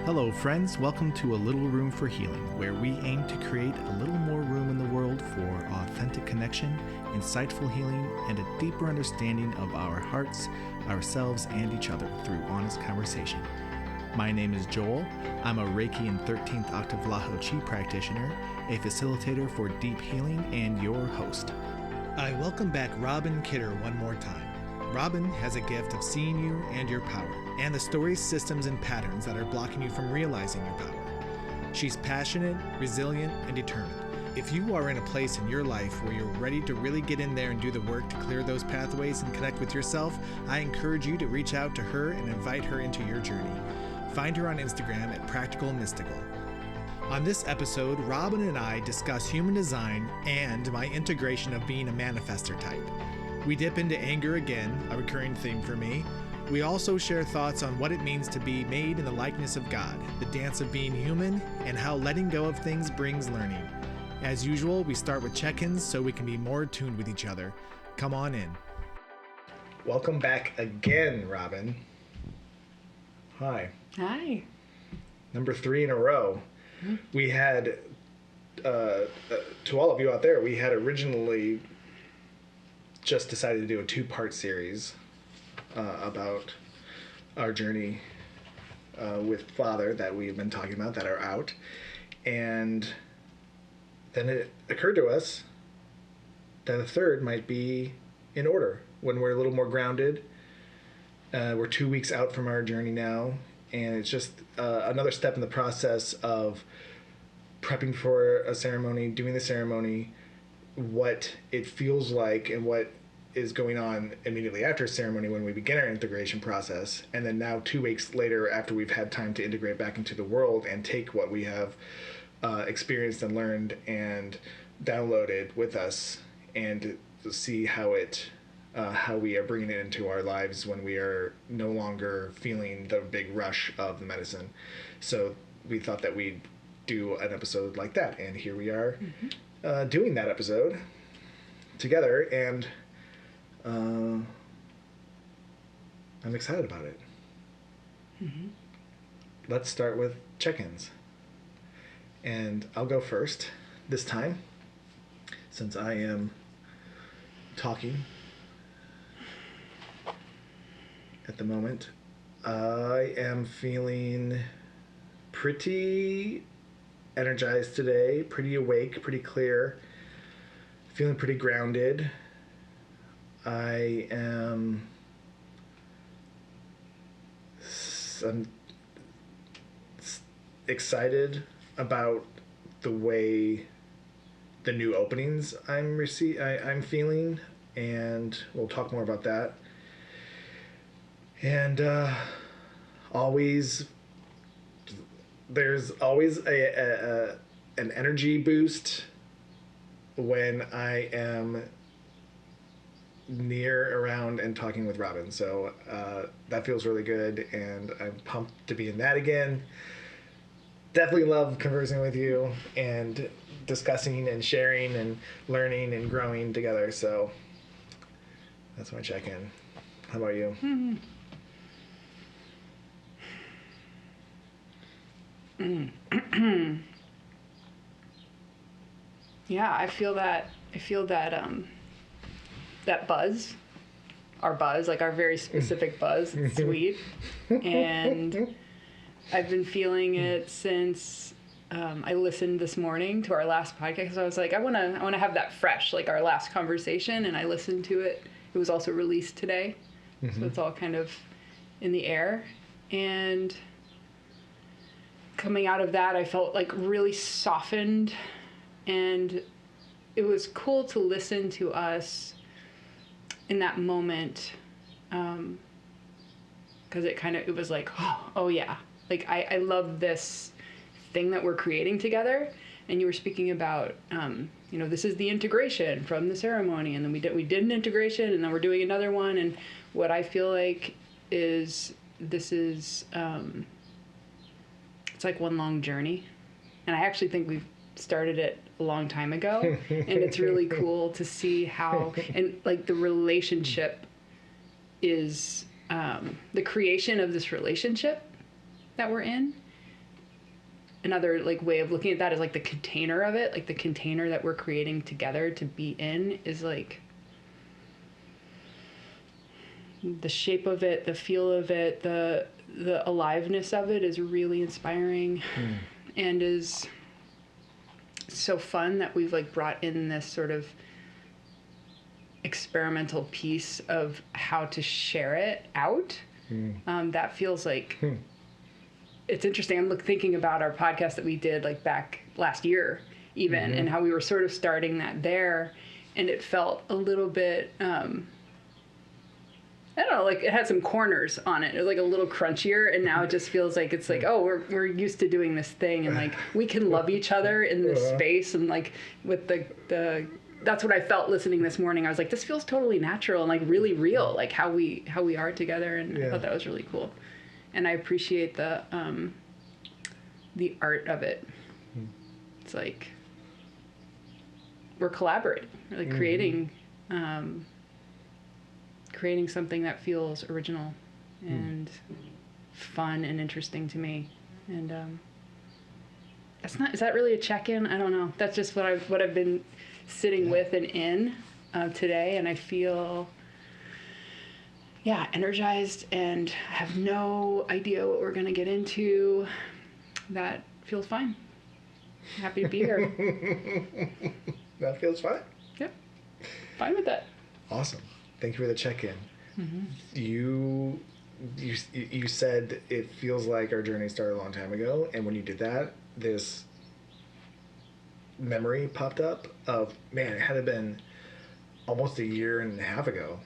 Hello, friends. Welcome to A Little Room for Healing, where we aim to create a little more room in the world for authentic connection, insightful healing, and a deeper understanding of our hearts, ourselves, and each other through honest conversation. My name is Joel. I'm a Reiki and 13th Octave Laho Chi practitioner, a facilitator for deep healing, and your host. I welcome back Robin Kidder one more time. Robin has a gift of seeing you and your power, and the stories, systems, and patterns that are blocking you from realizing your power. She's passionate, resilient, and determined. If you are in a place in your life where you're ready to really get in there and do the work to clear those pathways and connect with yourself, I encourage you to reach out to her and invite her into your journey. Find her on Instagram at Practical Mystical. On this episode, Robin and I discuss human design and my integration of being a manifestor type. We dip into anger again, a recurring theme for me. We also share thoughts on what it means to be made in the likeness of God, the dance of being human, and how letting go of things brings learning. As usual, we start with check-ins so we can be more attuned with each other. Come on in. Welcome back again, Robin. Hi. Hi. Number 3 in a row. Mm-hmm. We had, to all of you out there, we had originally just decided to do a 2-part series about our journey with Father that we've been talking about that are out. And then it occurred to us that a third might be in order when we're a little more grounded. We're 2 weeks out from our journey now, and it's just another step in the process of prepping for a ceremony, doing the ceremony, what it feels like and what is going on immediately after ceremony when we begin our integration process, and then now 2 weeks later after we've had time to integrate back into the world and take what we have experienced and learned and downloaded with us and see how we are bringing it into our lives when we are no longer feeling the big rush of the medicine. So we thought that we'd do an episode like that, and here we are. Mm-hmm. Doing that episode together, and I'm excited about it. Mm-hmm. Let's start with check-ins. And I'll go first this time, since I am talking at the moment. I am feeling pretty energized today, pretty awake, pretty clear, feeling pretty grounded. I'm excited about the way the new openings I'm feeling, and we'll talk more about that. And there's always an energy boost when I am near, around, and talking with Robin. So that feels really good, and I'm pumped to be in that again. Definitely love conversing with you and discussing and sharing and learning and growing together. So that's my check-in. How about you? Mm-hmm. Yeah, I feel that that buzz, our very specific buzz. It's sweet, and I've been feeling it since I listened this morning to our last podcast. I was like, I want to have that fresh, like our last conversation, and I listened to it. It was also released today, mm-hmm. So it's all kind of in the air, and coming out of that, I felt like really softened, and it was cool to listen to us in that moment, because it was like, oh yeah, like I love this thing that we're creating together. And you were speaking about, this is the integration from the ceremony, and then we did an integration, and then we're doing another one, and what I feel like is this is it's like one long journey, and I actually think we've started it a long time ago, and it's really cool to see how, and like the relationship is the creation of this relationship that we're in another like way of looking at that is like the container of it, like the container that we're creating together to be in is like the shape of it, the feel of it, the aliveness of it is really inspiring and is so fun that we've like brought in this sort of experimental piece of how to share it out. That feels like it's interesting. I'm thinking about our podcast that we did like back last year even and how we were sort of starting that there, and it felt a little bit I don't know, like it had some corners on it. It was like a little crunchier, and now it just feels like it's like, oh, we're used to doing this thing, and like we can love each other in this space, and like with the that's what I felt listening this morning. I was like, this feels totally natural and like really real, like how we are together, and I thought that was really cool, and I appreciate the art of it. It's like we're collaborating, we're like creating something that feels original and fun and interesting to me. And is that really a check-in? I don't know. That's just what I've been sitting with and in today, and I feel energized and have no idea what we're going to get into. That feels fine. I'm happy to be here. That feels fine. Yep. Fine with that. Awesome. Thank you for the check-in. You said it feels like our journey started a long time ago, and when you did that, this memory popped up of, man, it had been almost a year and a half ago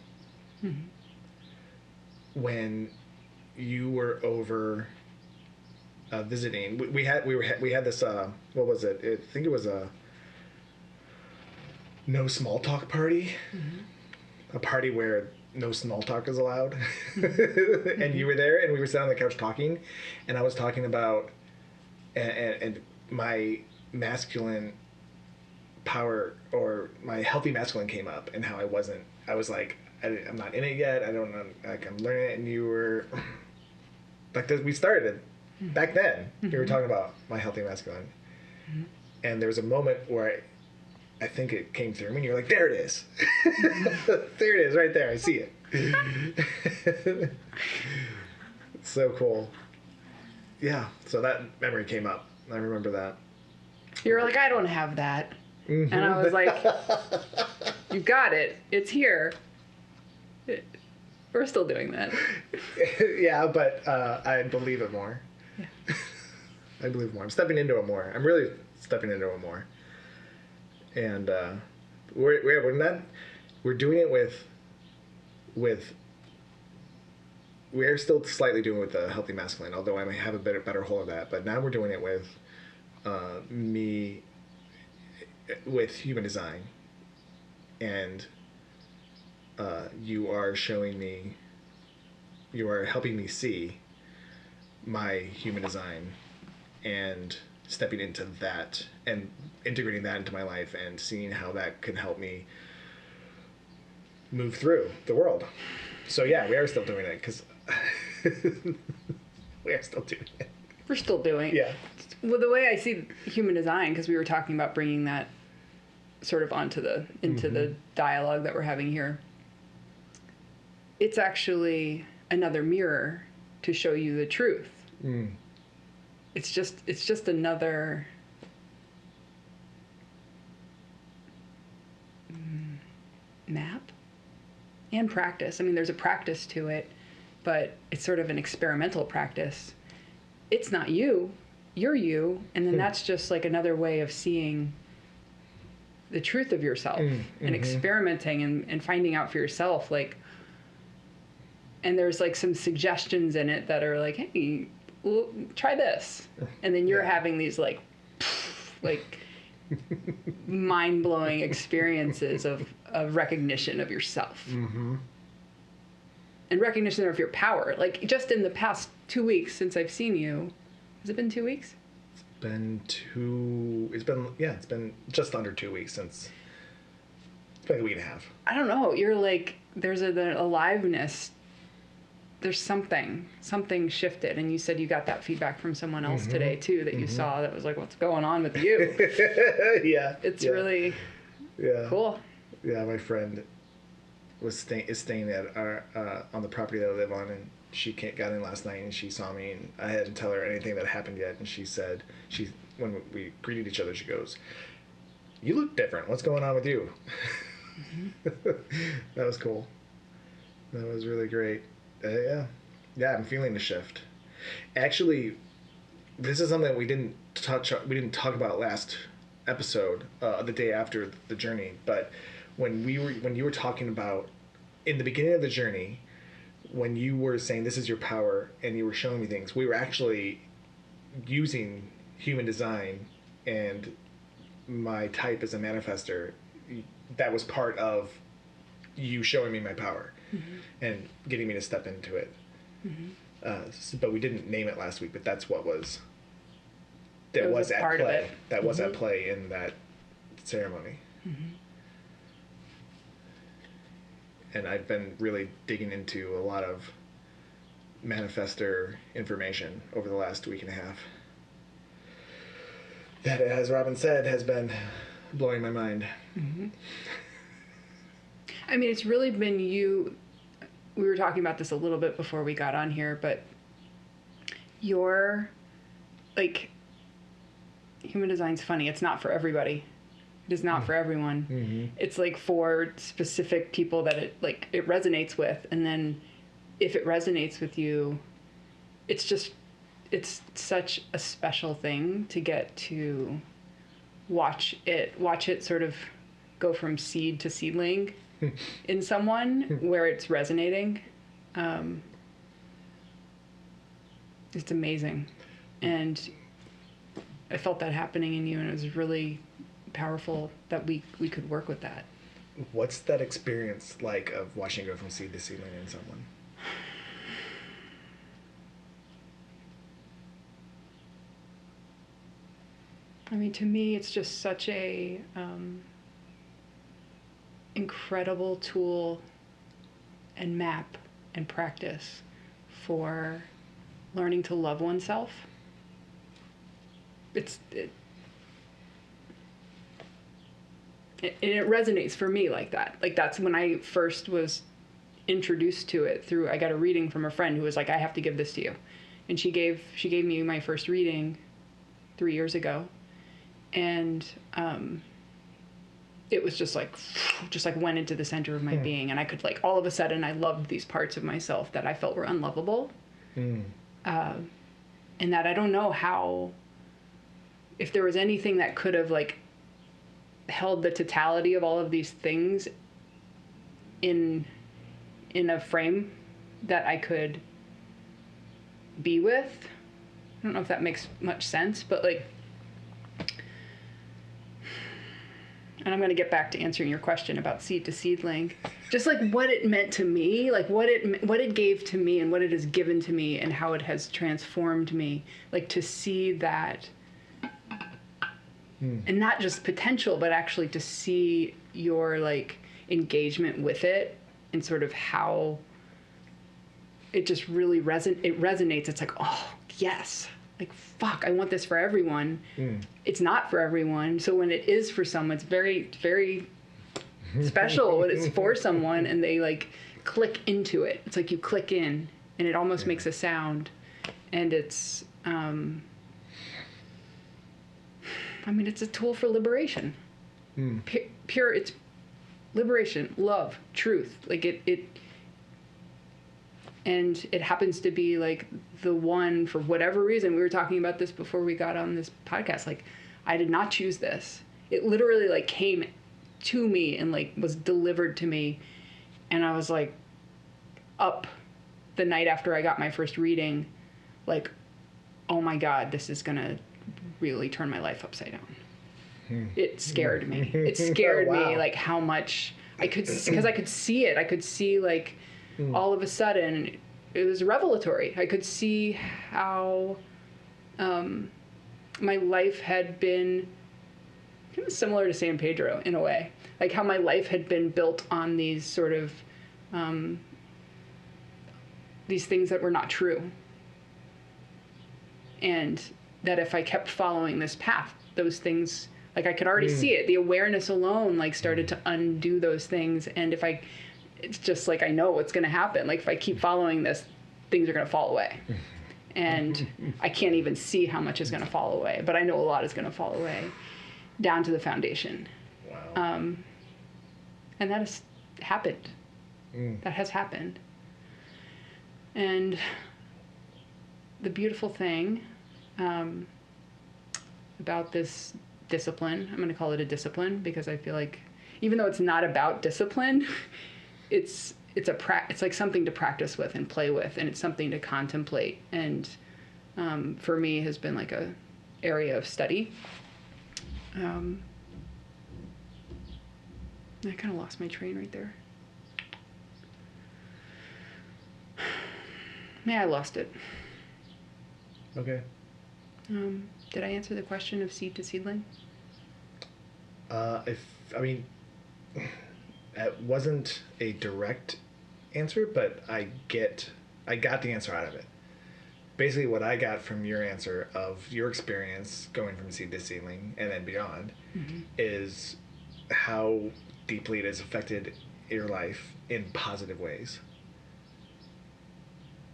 when you were over visiting. We had this what was it? I think it was a no small talk party. A party where no small talk is allowed. And you were there, and we were sitting on the couch talking, and I was talking about and my masculine power, or my healthy masculine, came up, and how I was like, I'm not in it yet, I don't know, like I'm learning it, and you were like this, we started back then. You were talking about my healthy masculine, and there was a moment where I think it came through me, and you're like, there it is. There it is, right there. I see it. So cool. Yeah, so that memory came up. I remember that. You were like, I don't have that. And I was like, you got it. It's here. We're still doing that. Yeah, but I believe it more. Yeah. I believe more. I'm stepping into it more. I'm really stepping into it more. And we're doing it with we're still slightly doing it with the healthy masculine, although I may have a better hold of that. But now we're doing it with me with human design, and you are helping me see my human design and stepping into that and integrating that into my life and seeing how that can help me move through the world. So yeah, we are still doing it, because we are still doing it. We're still doing it. Yeah. Well, the way I see human design, because we were talking about bringing that sort of into the dialogue that we're having here, it's actually another mirror to show you the truth. It's just another map and practice. I mean, there's a practice to it, but it's sort of an experimental practice. It's not you, you're you, and then that's just like another way of seeing the truth of yourself and experimenting and finding out for yourself, like, and there's like some suggestions in it that are like, hey, well, try this, and then you're having these like mind-blowing experiences of recognition of yourself and recognition of your power. Like, just in the past 2 weeks since I've seen you, has it been 2 weeks? It's been just under 2 weeks since. It's been a week and a half. I don't know. You're like, there's an aliveness there's something shifted. And you said you got that feedback from someone else today too, that you saw that was like, what's going on with you? Yeah. It's really cool. Yeah, my friend is staying at our on the property that I live on, and she got in last night, and she saw me, and I hadn't tell her anything that happened yet, and she said, when we greeted each other, she goes, "You look different. What's going on with you?" That was cool. That was really great. Yeah, I'm feeling the shift. Actually, this is something we didn't talk about last episode, the day after the journey, but when you were talking about in the beginning of the journey, when you were saying this is your power and you were showing me things, we were actually using human design and my type as a manifestor. That was part of you showing me my power and getting me to step into it. But we didn't name it last week, but that's what was at play. That was at play in that ceremony. And I've been really digging into a lot of manifestor information over the last week and a half. That, as Robin said, has been blowing my mind. I mean, it's really been you. We were talking about this a little bit before we got on here, but your, like, human design's funny. It's not for everybody. It is not for everyone. It's like for specific people that it resonates with, and then if it resonates with you, it's such a special thing to get to watch it sort of go from seed to seedling in someone where it's resonating. It's amazing. And I felt that happening in you, and it was really powerful that we could work with that. What's that experience like of watching it go from seed to seedling in someone? I mean, to me, it's just such a incredible tool and map and practice for learning to love oneself. It resonates for me like that. Like, that's when I first was introduced to it I got a reading from a friend who was like, I have to give this to you. And she gave me my first reading 3 years ago. And it was just like went into the center of my being. And I could, like, all of a sudden I loved these parts of myself that I felt were unlovable. And that I don't know how, if there was anything that could have, like, held the totality of all of these things in a frame that I could be with. I don't know if that makes much sense, but, like, and I'm going to get back to answering your question about seed to seedling, just like what it meant to me, like what it gave to me and what it has given to me and how it has transformed me, like, to see that. And not just potential, but actually to see your, like, engagement with it and sort of how it just really resonates. It's like, oh, yes. Like, fuck, I want this for everyone. It's not for everyone. So when it is for someone, it's very, very special when it's for someone and they, like, click into it. It's like you click in and it almost makes a sound. And it's... I mean, it's a tool for liberation. Pure, it's liberation, love, truth. Like, and it happens to be, like, the one, for whatever reason. We were talking about this before we got on this podcast. Like, I did not choose this. It literally, like, came to me and, like, was delivered to me. And I was, like, up the night after I got my first reading, like, oh my God, this is gonna really turn my life upside down. It scared me. It scared me, like, how much I could, because I could see it. I could see, like, all of a sudden, it was revelatory. I could see how my life had been kind of similar to San Pedro in a way. Like, how my life had been built on these sort of these things that were not true. And that if I kept following this path, those things, like I could already see it. The awareness alone, like, started to undo those things. And it's just like, I know what's going to happen. Like, if I keep following this, things are going to fall away. And I can't even see how much is going to fall away, but I know a lot is going to fall away down to the foundation. Wow. And that has happened. That has happened. And the beautiful thing about this discipline, I'm going to call it a discipline because I feel like even though it's not about discipline, it's like something to practice with and play with, and it's something to contemplate. And for me, has been like a area of study. I kind of lost my train right there. Yeah, I lost it. Okay. Did I answer the question of seed to seedling? It wasn't a direct answer, but I got the answer out of it. Basically, what I got from your answer of your experience going from seed to seedling and then beyond is how deeply it has affected your life in positive ways.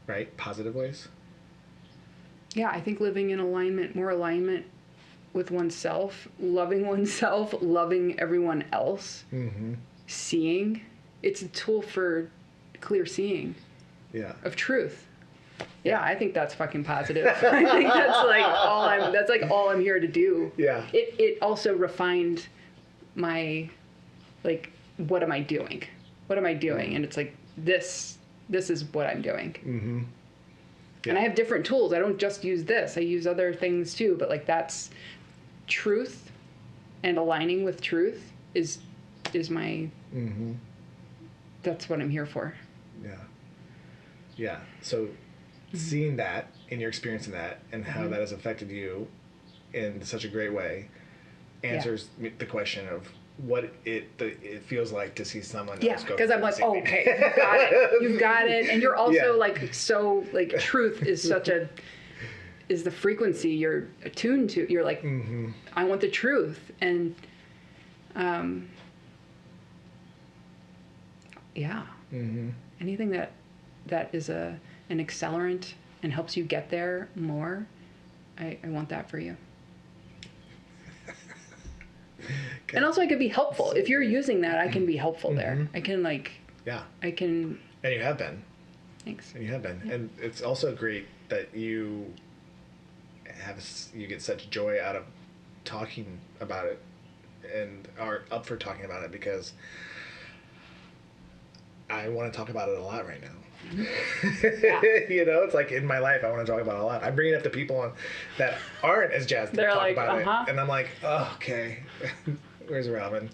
Right? Positive ways? Yeah, I think living in more alignment with oneself, loving everyone else, seeing. It's a tool for clear seeing of truth. Yeah, I think that's fucking positive. I think that's like all I'm here to do. Yeah. It also refined my, like, what am I doing? What am I doing? And it's like, this is what I'm doing. Mm-hmm. Yeah. And I have different tools. I don't just use this. I use other things too. But like, that's truth, and aligning with truth is my. That's what I'm here for. Yeah. Yeah. So, seeing that and your experience in that and how that has affected you in such a great way answers the question of what it feels like to see someone else go. Because I'm like, oh, okay, you've got it, and you're also like, so like, truth is is the frequency you're attuned to. You're like, I want the truth, and anything that is an accelerant and helps you get there more, I want that for you. Okay. And also, I could be helpful. If you're using that, I can be helpful there. I can, like... Yeah. I can... And you have been. Thanks. And you have been. Yeah. And it's also great that you get such joy out of talking about it and are up for talking about it, because I want to talk about it a lot right now. Yeah. You know, it's like in my life, I want to talk about it a lot. I bring it up to people that aren't as jazzed to talk about it. And I'm like, oh, okay. Where's Robin?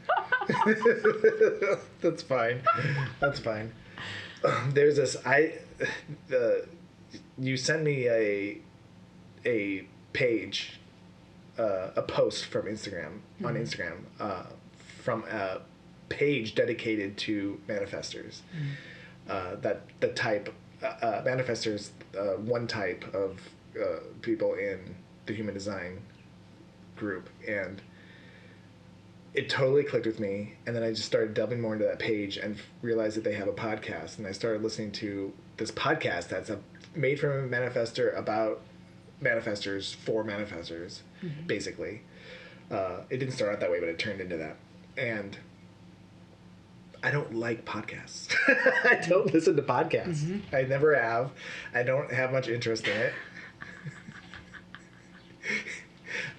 That's fine. That's fine. There's this, you sent me a page, a post from Instagram, on Instagram, from a page dedicated to manifestors. That the type, manifestors, one type of people in the human design group, and it totally clicked with me. And then I just started delving more into that page and realized that they have a podcast, and I started listening to this podcast that's made from a manifestor about manifestors for manifestors, basically. It didn't start out that way, but it turned into that. And I don't like podcasts. I don't listen to podcasts. I never have. I don't have much interest in it.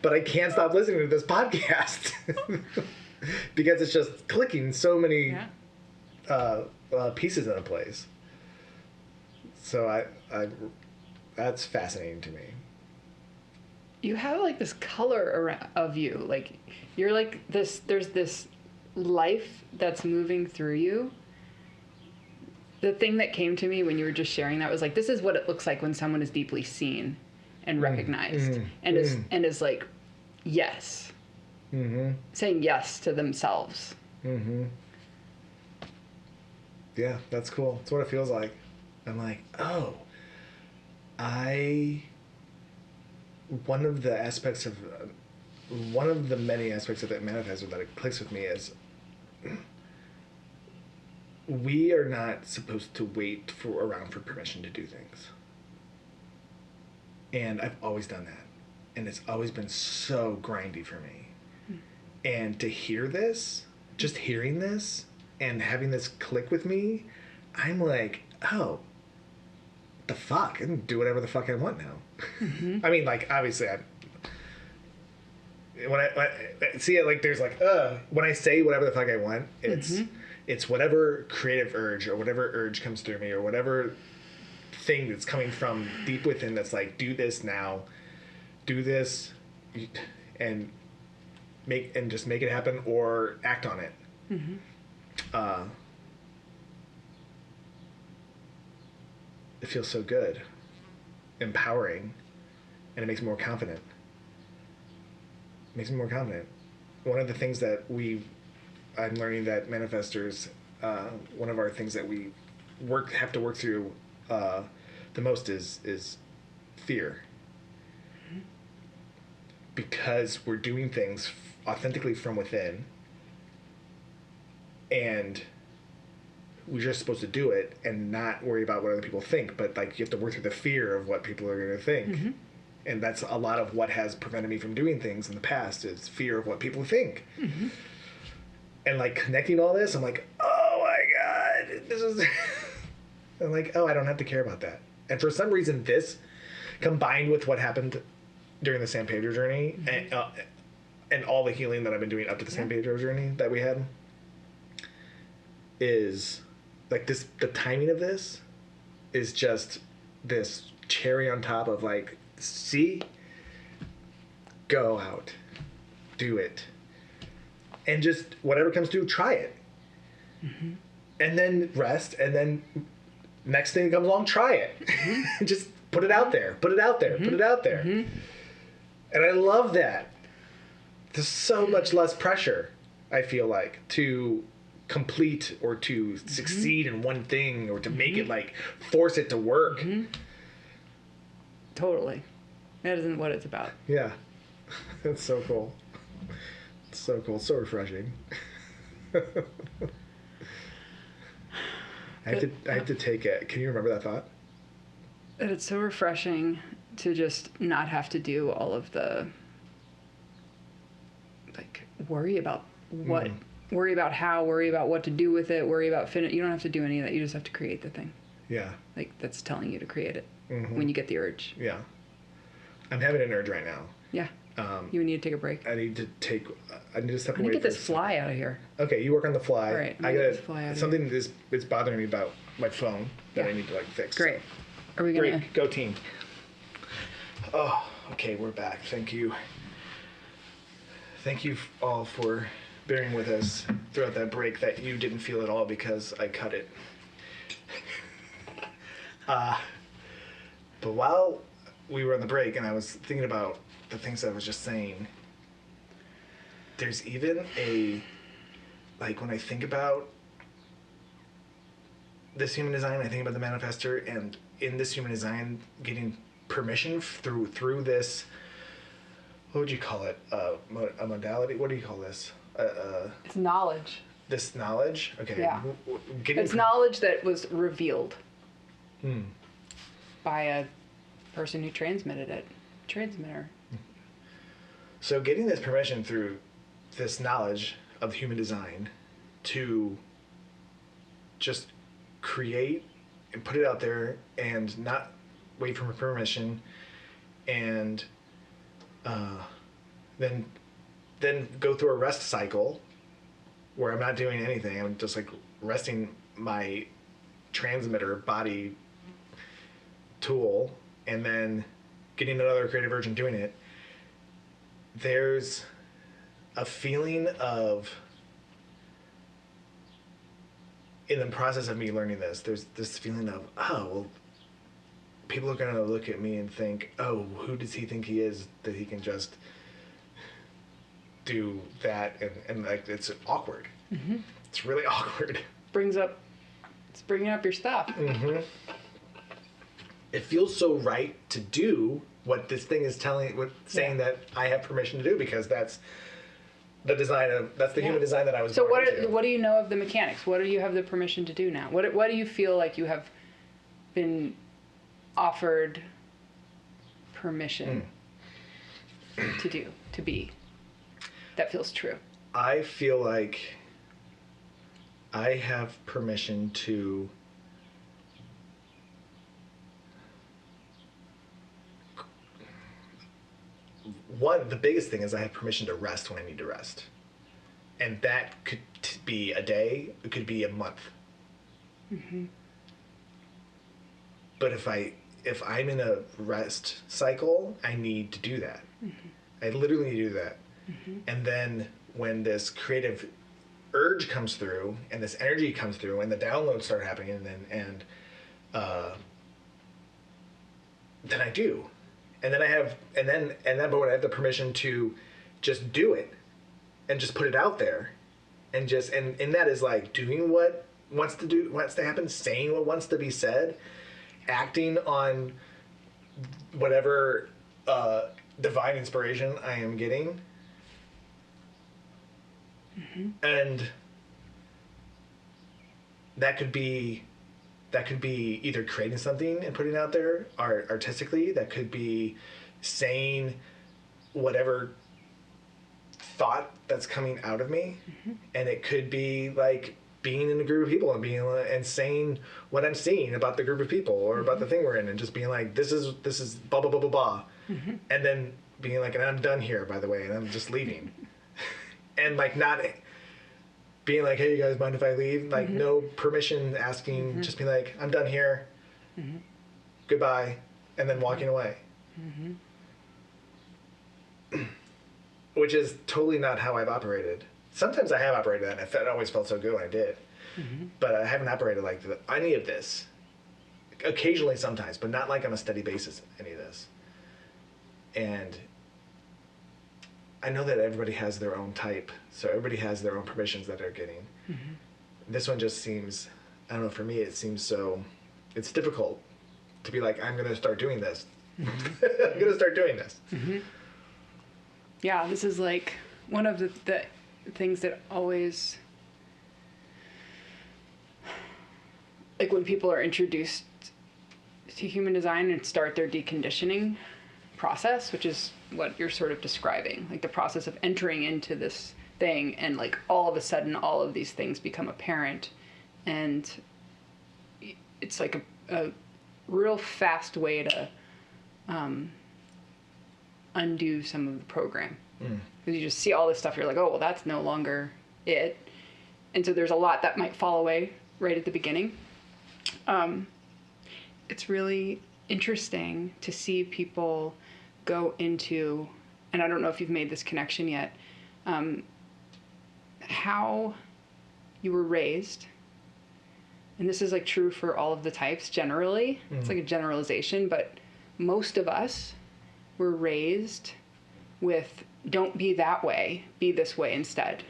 But I can't stop listening to this podcast because it's just clicking so many pieces into place. So I that's fascinating to me. You have like this color of you, like you're like this. There's this life that's moving through you. The thing that came to me when you were just sharing that was like, this is what it looks like when someone is deeply seen and recognized and is like, yes, saying yes to themselves. Yeah, that's cool. That's what it feels like. I'm like, oh, one of the aspects of, one of the many aspects of that manifestor that it clicks with me is we are not supposed to wait around for permission to do things. And I've always done that. And it's always been so grindy for me. And to hear this, just hearing this and having this click with me, I'm like, oh, the fuck? I can do whatever the fuck I want now. I mean, like, obviously, when I see it, like, there's like, when I say whatever the fuck I want, it's whatever creative urge or whatever urge comes through me or whatever thing that's coming from deep within that's like, do this now, do this, and just make it happen or act on it. It feels so good, empowering, and it makes me more confident. One of the things that I'm learning that manifestors, one of our things that we have to work through the most is fear. Because we're doing things authentically from within, and we're just supposed to do it and not worry about what other people think, but like you have to work through the fear of what people are going to think. And that's a lot of what has prevented me from doing things in the past is fear of what people think. And like connecting all this, I'm like, oh my God, this is I'm like, oh, I don't have to care about that. And for some reason this combined with what happened during the San Pedro journey and all the healing that I've been doing up to the San Pedro journey that we had is like this, the timing of this is just this cherry on top of like, see, go out, do it, and just whatever comes through, try it, and then rest, and then next thing comes along, try it. Just put it out there, put it out there. And I love that. There's so much less pressure, I feel like, to complete or to succeed in one thing or to make it like force it to work. Totally. That isn't what it's about. Yeah. It's so cool. It's so cool. It's so refreshing. I have to take it. Can you remember that thought? That it's so refreshing to just not have to do all of the like worry about what, worry about how, worry about what to do with it, worry about you don't have to do any of that. You just have to create the thing. Yeah. Like that's telling you to create it when you get the urge. Yeah. I'm having an urge right now. Yeah. You need to take a break. I need to step away. I need to get this fly out of here. Okay, you work on the fly. All right, I get this fly out got of something is bothering me about my phone that I need to like fix. Great. Are we gonna? Great. Go team. Oh, okay, we're back. Thank you. Thank you all for bearing with us throughout that break that you didn't feel at all because I cut it. But while we were on the break and I was thinking about the things I was just saying, there's even like when I think about this human design, I think about the manifestor, and in this human design, getting permission through this, what would you call it? A modality? What do you call this? It's knowledge. This knowledge? Okay. Yeah. It's knowledge that was revealed by a person who transmitted it. Transmitter. So getting this permission through this knowledge of human design to just create and put it out there and not wait for permission, and then go through a rest cycle where I'm not doing anything. I'm just like resting my transmitter body tool and then getting another creative urge and doing it. There's a feeling of, in the process of me learning this, there's this feeling of, oh, well, people are going to look at me and think, oh, who does he think he is that he can just do that? And like, it's awkward. It's really awkward. It's bringing up your stuff. it feels so right to do what this thing is saying that I have permission to do, because that's the human design that I was So born into. what do you know of the mechanics? What do you have the permission to do now? What do you feel like you have been offered permission to do, to be, that feels true? I feel like I have permission to the biggest thing is I have permission to rest when I need to rest. And that could be a day, it could be a month. Mm-hmm. But if I'm in a rest cycle, I need to do that. Mm-hmm. I literally need to do that. Mm-hmm. And then when this creative urge comes through and this energy comes through and the downloads start happening, and then I do. And then but I have the permission to just do it and just put it out there, and that is like doing what wants to happen, saying what wants to be said, acting on whatever divine inspiration I am getting. Mm-hmm. And that could be either creating something and putting it out there artistically. That could be saying whatever thought that's coming out of me. Mm-hmm. And it could be like being in a group of people and saying what I'm seeing about the group of people or about the thing we're in, and just being like, this is blah blah blah blah blah. Mm-hmm. And then being like, and I'm done here, by the way, and I'm just leaving. And like not being like, hey, you guys mind if I leave? Like, no permission asking, just be like, I'm done here. Goodbye. And then walking away. Which is totally not how I've operated. Sometimes I have operated that, and it always felt so good when I did. But I haven't operated like any of this. Occasionally, sometimes, but not like on a steady basis, any of this. And I know that everybody has their own type, so everybody has their own permissions that they're getting. This one just seems, I don't know, for me it seems so, it's difficult to be like, I'm going to start doing this. I'm going to start doing this. Yeah, this is like one of the things that always, like when people are introduced to human design and start their deconditioning process, which is what you're sort of describing, like the process of entering into this thing, and like all of a sudden all of these things become apparent, and it's like a real fast way to undo some of the program, because you just see all this stuff, you're like, oh well, that's no longer it, and so there's a lot that might fall away right at the beginning. It's really interesting to see people go into, and I don't know if you've made this connection yet, how you were raised, and this is like true for all of the types generally. It's like a generalization, but most of us were raised with, don't be that way, be this way instead.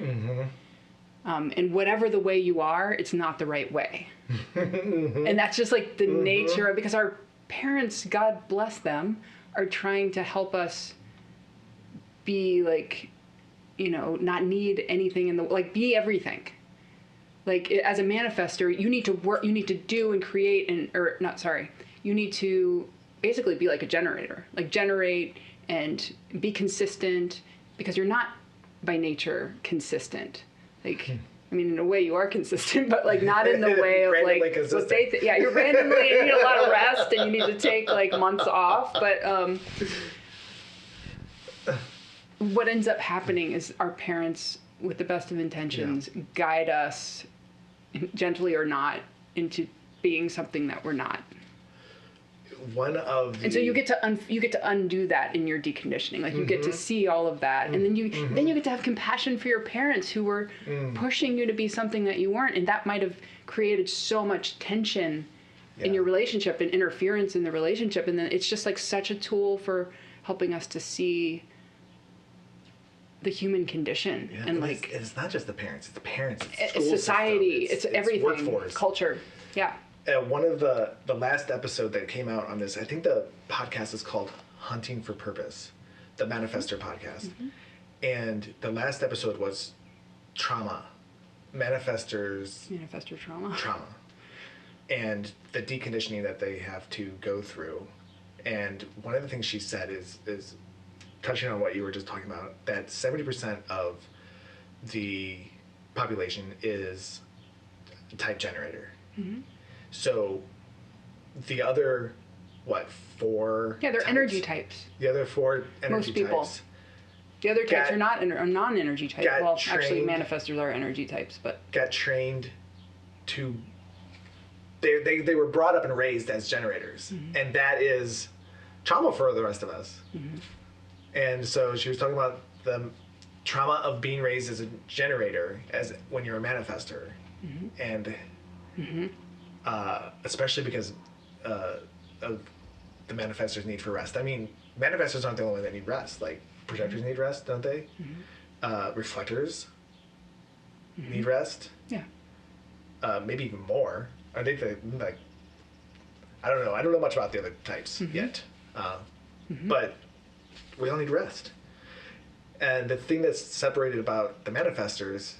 And whatever the way you are, it's not the right way. And that's just like the nature of, because our parents, God bless them, are trying to help us be like, you know, not need anything in the, like be everything. Like as a manifestor, you need to work, you need to do and create you need to basically be like a generator, like generate and be consistent, because you're not by nature consistent. Like, I mean, in a way you are consistent, but like not in the way of like what they yeah, you're randomly, you need a lot of rest and you need to take like months off. But what ends up happening is our parents, with the best of intentions, guide us gently or not into being something that we're not. And so you get to undo that in your deconditioning. Like you get to see all of that, and then you get to have compassion for your parents who were pushing you to be something that you weren't, and that might have created so much tension in your relationship and interference in the relationship. And then it's just like such a tool for helping us to see the human condition. And like it's not just the parents; it's the parents, it's society, it's everything, workforce, culture. Yeah. one of the last episode that came out on this, I think the podcast is called Hunting for Purpose, the Manifestor podcast. And the last episode was trauma, manifestor trauma, and the deconditioning that they have to go through. And one of the things she said is touching on what you were just talking about, that 70% of the population is type generator. So the other, four? Yeah, they're types? energy types. The other four energy Most people. types. The other types are non-energy types. Well, actually, trained- manifestors are energy types, but Got trained to. They were brought up and raised as generators, and that is trauma for the rest of us. And so she was talking about the trauma of being raised as a generator, as when you're a manifestor, and especially because of the manifestor's need for rest. I mean, manifestors aren't the only one that need rest. Like projectors need rest, don't they? Reflectors need rest. yeah. Maybe even more. Are they like? I don't know. I don't know much about the other types yet. But we all need rest. And the thing that's separated about the manifestors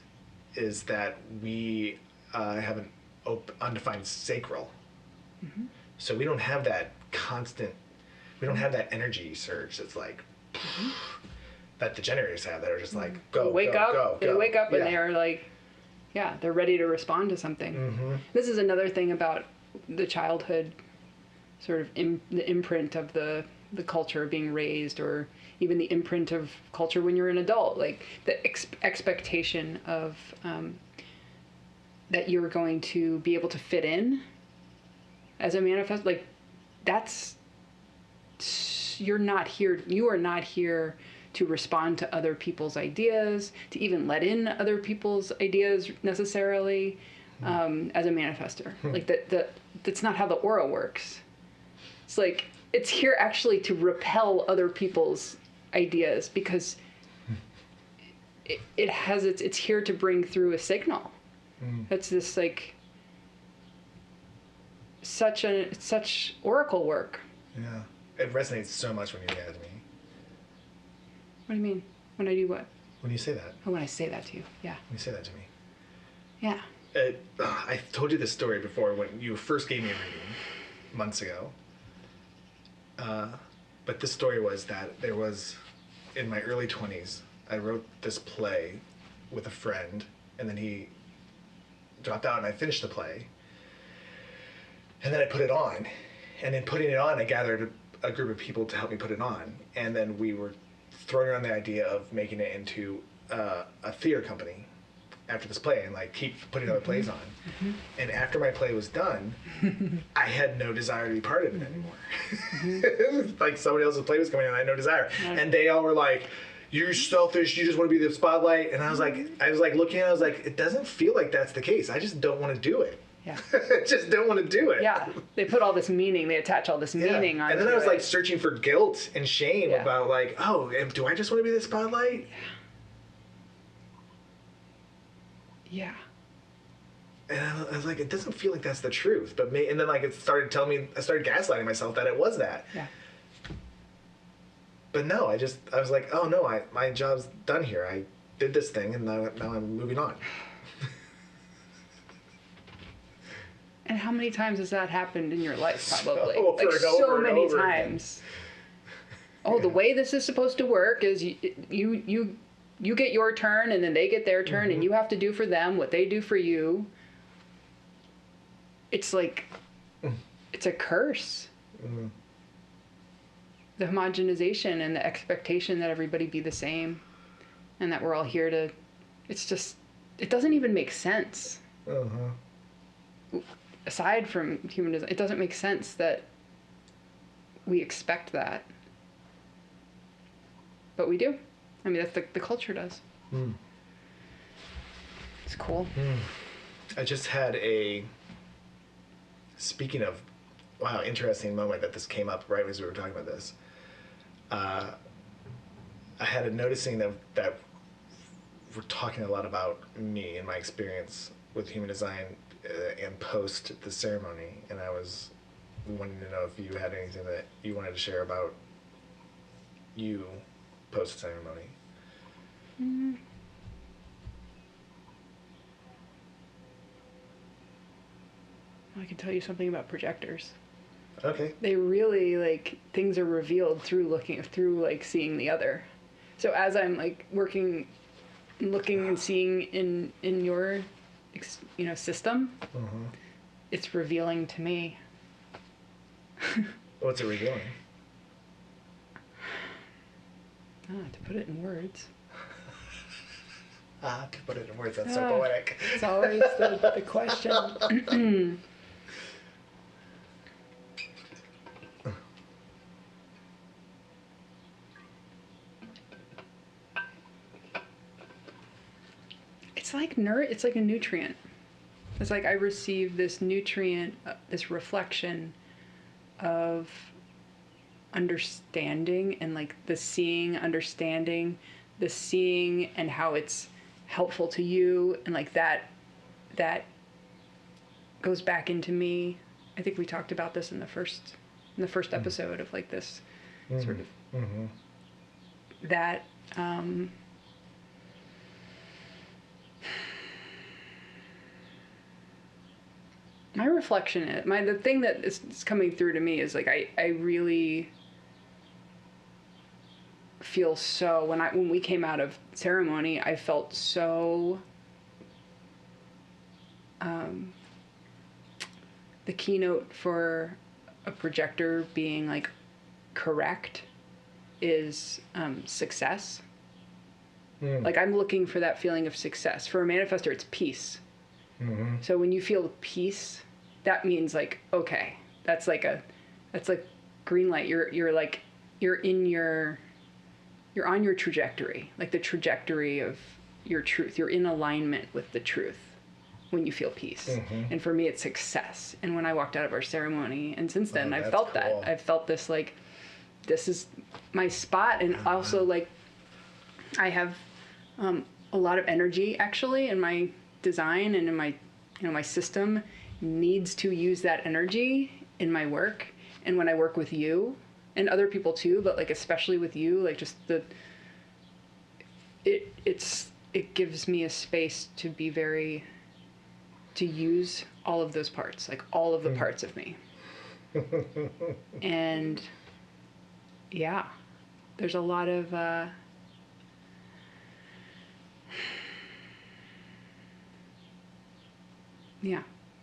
is that we have an undefined sacral. So we don't have that constant, we don't have that energy surge that's like, that the generators have, that are just like, go, wake go, up. go, They go. wake up Yeah. and they are like, yeah, they're ready to respond to something. This is another thing about the childhood, sort of the imprint of the culture being raised, or even the imprint of culture when you're an adult, like the expectation of that you're going to be able to fit in as a manifest. Like you are not here to respond to other people's ideas, to even let in other people's ideas necessarily, as a manifestor. Like that's not how the aura works. It's like, it's here actually to repel other people's ideas, because it's here to bring through a signal. That's this like such oracle work. Yeah. It resonates so much when you say that to me. What do you mean? When I do what? When you say that. Oh, when I say that to you. Yeah. When you say that to me. Yeah. I told you this story before when you first gave me a reading months ago. But this story was that there was, in my early 20s, I wrote this play with a friend, and then he dropped out and I finished the play. And then I put it on. And in putting it on, I gathered a group of people to help me put it on. And then we were throwing around the idea of making it into a theater company after this play, and like keep putting other plays on. And after my play was done, I had no desire to be part of it anymore. Like somebody else's play was coming on, I had no desire. And they all were like, "You're selfish, you just want to be the spotlight." And I was like looking at it, I was like, it doesn't feel like that's the case. I just don't want to do it. Yeah. I just don't want to do it. Yeah. They put all this meaning, they attach all this meaning on it. And then I was like searching for guilt and shame Yeah. about like, oh, do I just want to be the spotlight? Yeah. And I was like, it doesn't feel like that's the truth. But and then like it started telling me, I started gaslighting myself that it was that. Yeah. But no, I was like, oh no, my job's done here. I did this thing, and now I'm moving on. And how many times has that happened in your life? Probably Over and so over and many over again. times. Oh, the way this is supposed to work is you get your turn, and then they get their turn, and you have to do for them what they do for you. It's like, it's a curse. The homogenization and the expectation that everybody be the same, and that we're all here to. It's just, it doesn't even make sense. Aside from human design, it doesn't make sense that we expect that. But we do. I mean, that's the culture does. It's cool. I just had speaking of, wow, interesting moment that this came up right as we were talking about this. I had a noticing that we're talking a lot about me and my experience with human design and post the ceremony, and I was wanting to know if you had anything that you wanted to share about you post ceremony. I can tell you something about projectors. Okay. They really, like, things are revealed through like seeing the other. So as I'm like looking and seeing in your system, it's revealing to me. What's it revealing? To put it in words. To put it in words, that's so poetic. It's always the question. It's like a nutrient. It's like I receive this nutrient, this reflection of understanding, and like the seeing, understanding, the seeing, and how it's helpful to you, and like that goes back into me. I think we talked about this in the first episode of like this sort of that my reflection is the thing that is coming through to me is like I really feel so when we came out of ceremony, I felt so the keynote for a projector being like correct is success. Like I'm looking for that feeling of success. For a manifestor, it's peace. So when you feel peace, that means like, okay, that's like green light. You're on your trajectory, like the trajectory of your truth. You're in alignment with the truth when you feel peace. And for me, it's success. And when I walked out of our ceremony, and since then, I've felt that. I've felt this, like, this is my spot. And also, like, I have a lot of energy, actually, in my design and in my, my system needs to use that energy in my work. And when I work with you, and other people too, but like especially with you, like just it gives me a space to be to use all of those parts, like all of the parts of me. And yeah, there's a lot of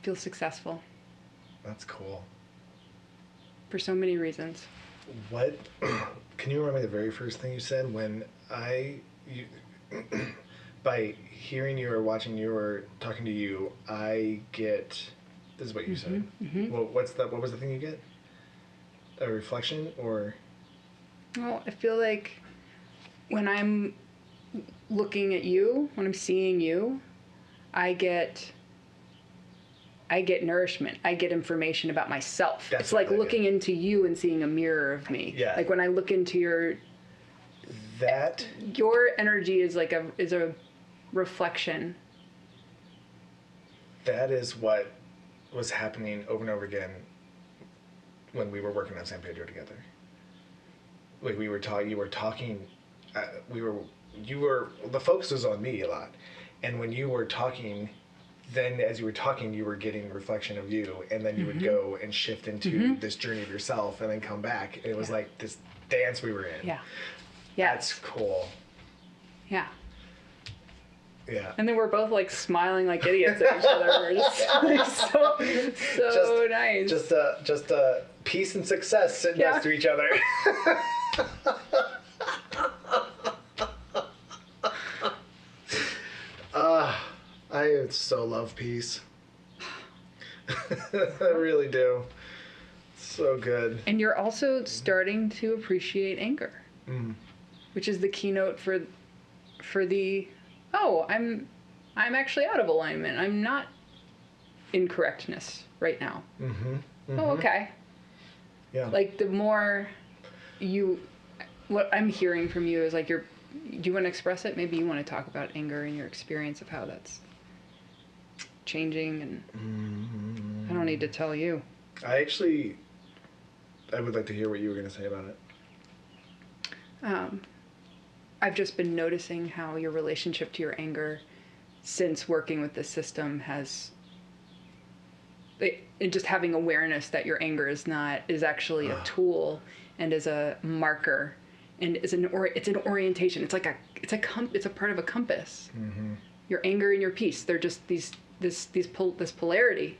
feel successful. That's cool. For so many reasons. What, can you remember the very first thing you said when by hearing you or watching you or talking to you, I get, this is what you said. Well, what was the thing you get? A reflection or? Well, I feel like when I'm looking at you, when I'm seeing you, I get nourishment. I get information about myself. It's like looking into you and seeing a mirror of me. Yeah. Like when I look into your energy is like a reflection. That is what was happening over and over again when we were working on San Pedro together. Like you were talking, the focus was on me a lot. And when you were talking, then as you were talking, you were getting reflection of you, and then you would go and shift into this journey of yourself and then come back. And it was like this dance we were in. Yeah. That's cool. Yeah. Yeah. And then we're both like smiling like idiots at each other. We're just like so nice. Just peace and success sitting next to each other. I so love peace. I really do. So good. And you're also starting to appreciate anger, which is the keynote for the, I'm actually out of alignment. I'm not in correctness right now. Oh, okay. Yeah. Like the more what I'm hearing from you is like do you want to express it? Maybe you want to talk about anger and your experience of how that's changing, and I don't need to tell you. I would like to hear what you were going to say about it. I've just been noticing how your relationship to your anger since working with this system has, and just having awareness that your anger is actually a tool and is a marker and it's an orientation. It's a part of a compass. Mm-hmm. Your anger and your peace, they're just this polarity.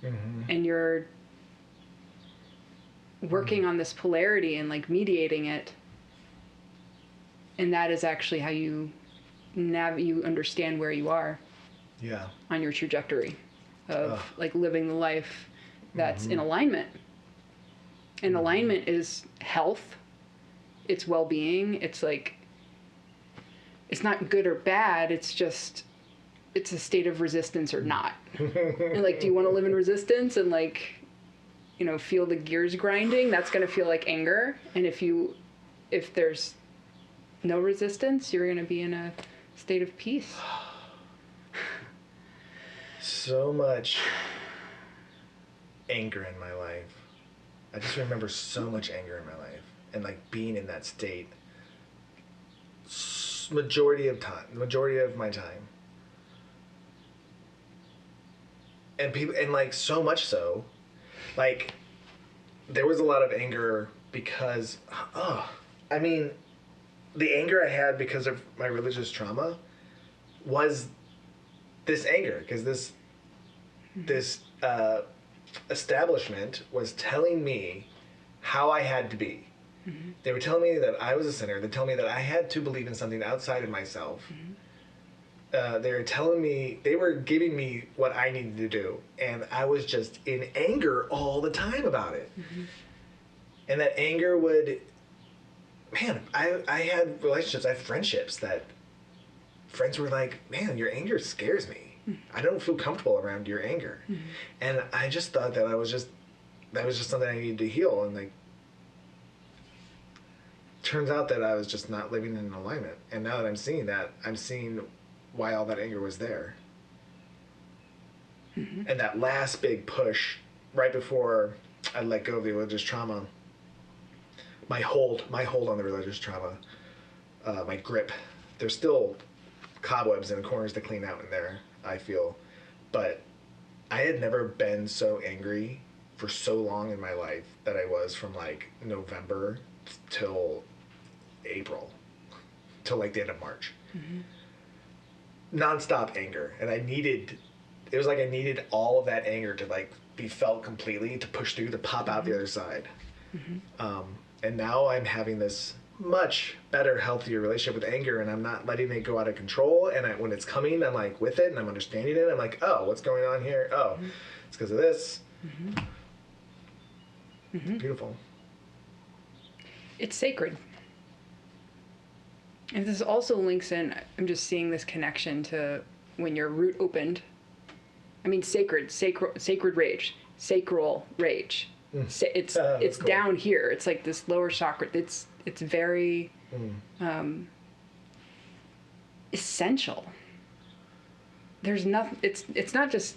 Mm-hmm. And you're working on this polarity and like mediating it. And that is actually how you understand where you are. Yeah. On your trajectory of like living the life that's in alignment. And alignment is health. It's well-being. It's like, it's not good or bad. It's just, it's a state of resistance or not. And like, do you want to live in resistance and like, feel the gears grinding? That's going to feel like anger. And if there's no resistance, you're going to be in a state of peace. So much anger in my life. I just remember so much anger in my life and like being in that state majority of my time. And people, and like so much so, like there was a lot of anger because, the anger I had because of my religious trauma was this anger, because this establishment was telling me how I had to be. Mm-hmm. They were telling me that I was a sinner. They told me that I had to believe in something outside of myself. Mm-hmm. They were giving me what I needed to do, and I was just in anger all the time about it. Mm-hmm. And that anger I had relationships, I had friendships that friends were like, man, your anger scares me. I don't feel comfortable around your anger. Mm-hmm. And I just thought that that was just something I needed to heal. And like, turns out that I was just not living in alignment. And now that I'm seeing why all that anger was there. Mm-hmm. And that last big push right before I let go of the religious trauma, my hold on the religious trauma, my grip, there's still cobwebs and corners to clean out in there, I feel. But I had never been so angry for so long in my life that I was from like November till April, till like the end of March. Mm-hmm. Nonstop anger. And I needed all of that anger to like be felt completely, to push through, to pop out the other side. Mm-hmm. And now I'm having this much better, healthier relationship with anger, and I'm not letting it go out of control. And when it's coming, I'm like with it, and I'm understanding it. I'm like, oh, what's going on here? Oh, mm-hmm. It's because of this. Mm-hmm. Mm-hmm. Beautiful. It's sacred. And this also links in, I'm just seeing this connection to when your root opened. I mean, sacred rage, sacral rage. It's cool. Down here. It's like this lower chakra. It's very essential. There's nothing. It's not just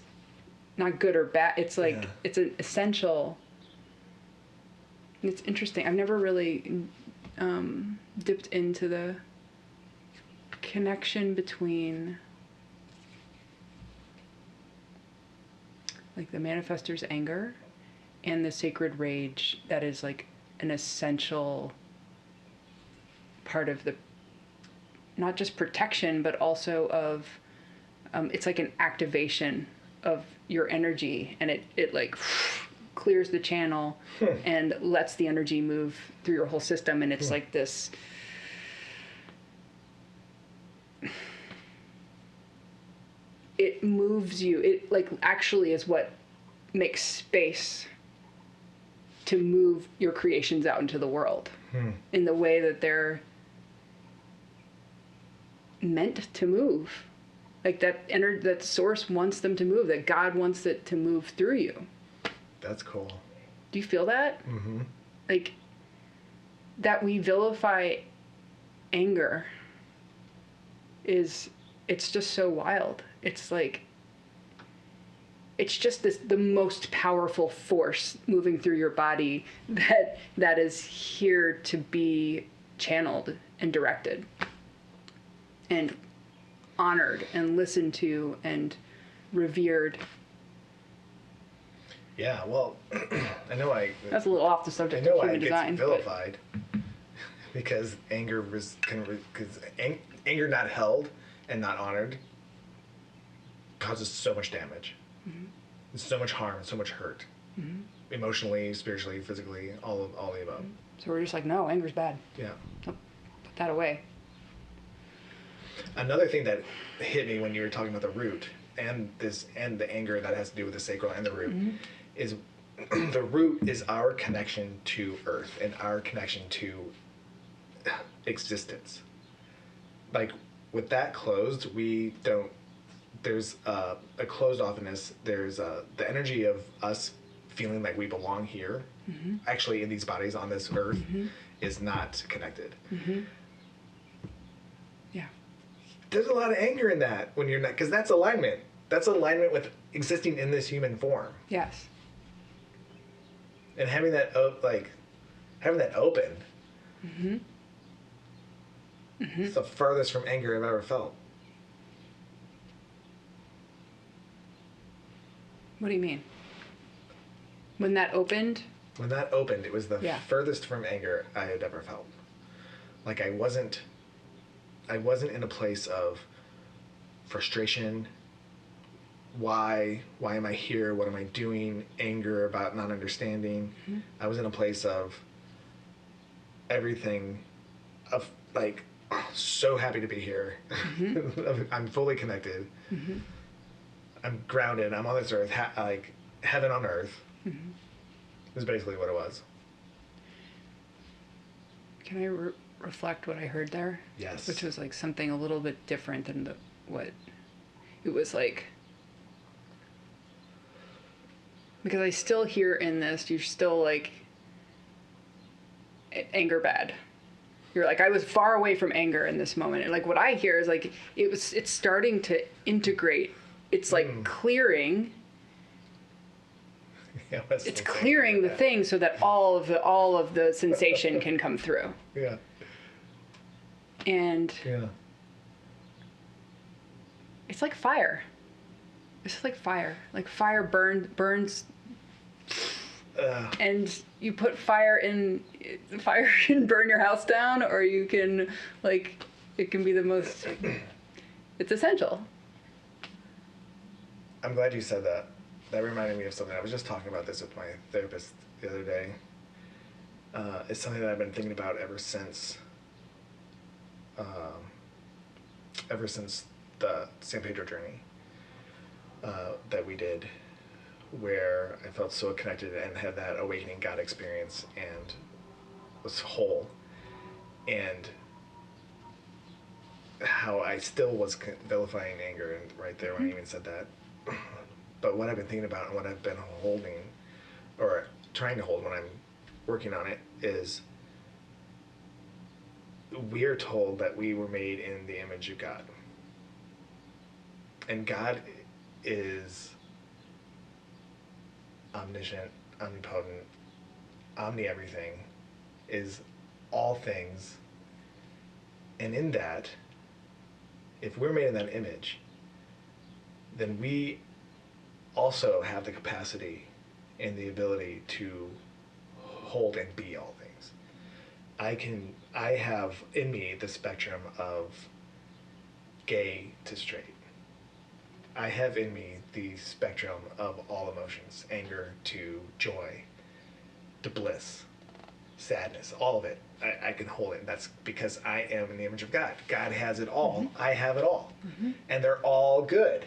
not good or bad. It's like it's an essential. It's interesting. I've never really dipped into the connection between like the manifestor's anger and the sacred rage that is like an essential part of the, not just protection, but also of, it's like an activation of your energy, and it like clears the channel and lets the energy move through your whole system. And it's like this, it moves you. It like actually is what makes space to move your creations out into the world in the way that they're meant to move. Like that source wants them to move, that God wants it to move through you. That's cool. Do you feel that? Mm-hmm. Like that we vilify anger it's just so wild. It's like it's just the most powerful force moving through your body that is here to be channeled and directed and honored and listened to and revered. Yeah, well, I know That's a little off the I subject know of I human get design. vilified because anger anger not held and not honored causes so much damage, so much harm, so much hurt, emotionally, spiritually, physically, all the above. So we're just like, no, anger's bad. Yeah. Put that away. Another thing that hit me when you were talking about the root and the anger that has to do with the sacral and the root is the root is our connection to earth and our connection to existence. Like with that closed, there's a closed offness. There's the energy of us feeling like we belong here, actually in these bodies on this earth, is not connected. Yeah. There's a lot of anger in that when you're not, because that's alignment. That's alignment with existing in this human form. Yes. And having that open. It's the farthest from anger I've ever felt. What do you mean? When that opened? When that opened, it was the Yeah. furthest from anger I had ever felt. Like I wasn't in a place of frustration. Why am I here? What am I doing? Anger about not understanding. I was in a place of everything, of like, so happy to be here. I'm fully connected. I'm grounded. I'm on this earth, like heaven on earth. Is basically what it was. Can I reflect what I heard there? Yes. Which was like something a little bit different than what it was like. Because I still hear in this, you're still like, anger bad. You're like, I was far away from anger in this moment. And like what I hear is like, it's starting to integrate. It's like clearing. Yeah, It's clearing the thing so that all of the sensation can come through. Yeah. And Yeah. it's like fire. It's just like fire. Like fire burns. And you put fire can burn your house down, or you can, like, it can be the most, it's essential. I'm glad you said that. That reminded me of something. I was just talking about this with my therapist the other day. It's something that I've been thinking about ever since the San Pedro journey that we did, where I felt so connected and had that awakening God experience and was whole, and how I still was vilifying anger and right there when I even said that. But what I've been thinking about and what I've been holding, or trying to hold when I'm working on it, is we are told that we were made in the image of God. And God is omniscient, omnipotent, omni-everything, is all things. And in that, if we're made in that image, then we also have the capacity and the ability to hold and be all things. I have in me the spectrum of gay to straight. I have in me the spectrum of all emotions, anger to joy, to bliss, sadness, all of it. I can hold it. That's because I am in the image of God. God has it all. I have it all. And they're all good.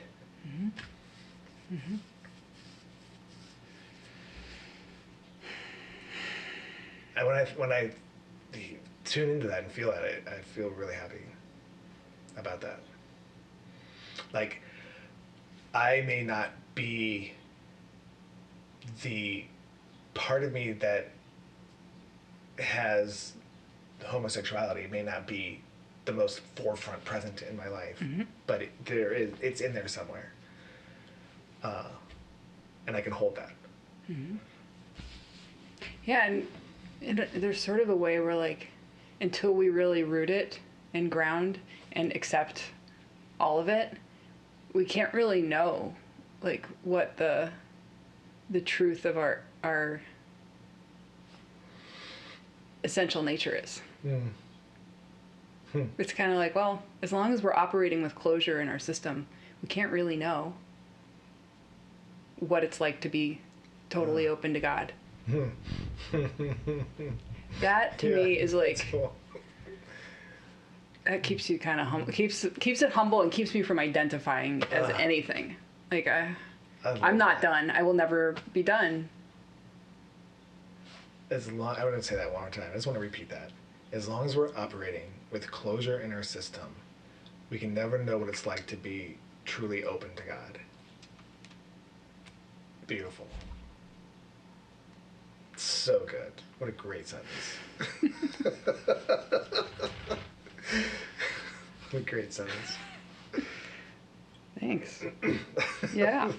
And when I tune into that and feel it, I feel really happy about that. Like, I may not be the part of me that has homosexuality, may not be the most forefront present in my life, but it's in there somewhere. and I can hold that. Mm-hmm. Yeah, and there's sort of a way where, like, until we really root it and ground and accept all of it, we can't really know, like, what the truth of our essential nature is. It's kind of like, well, as long as we're operating with closure in our system, we can't really know what it's like to be totally open to God. That to me is like, cool. that keeps you kind of humble, keeps it humble, and keeps me from identifying as anything. Like I'm not done. I will never be done. I wouldn't say that one more time. I just want to repeat that. As long as we're operating with closure in our system, we can never know what it's like to be truly open to God. Beautiful. So good. What a great sentence. What a great sentence. Thanks. Yeah.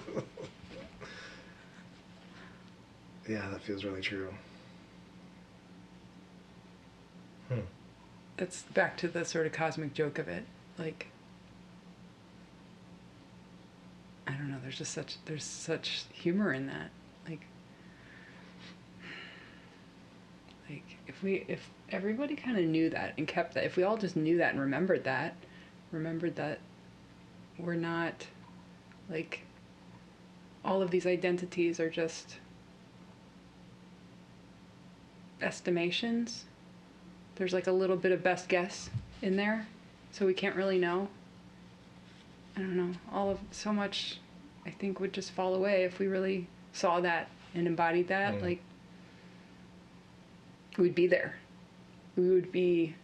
Yeah, that feels really true. That's back to the sort of cosmic joke of it. Like, I don't know, there's such humor in that. Like if everybody kind of knew that and kept that, if we all just knew that and remembered that we're not, like, all of these identities are just estimations. There's like a little bit of best guess in there, so we can't really know. I don't know, so much I think would just fall away if we really saw that and embodied that. Like, we'd be there. We would be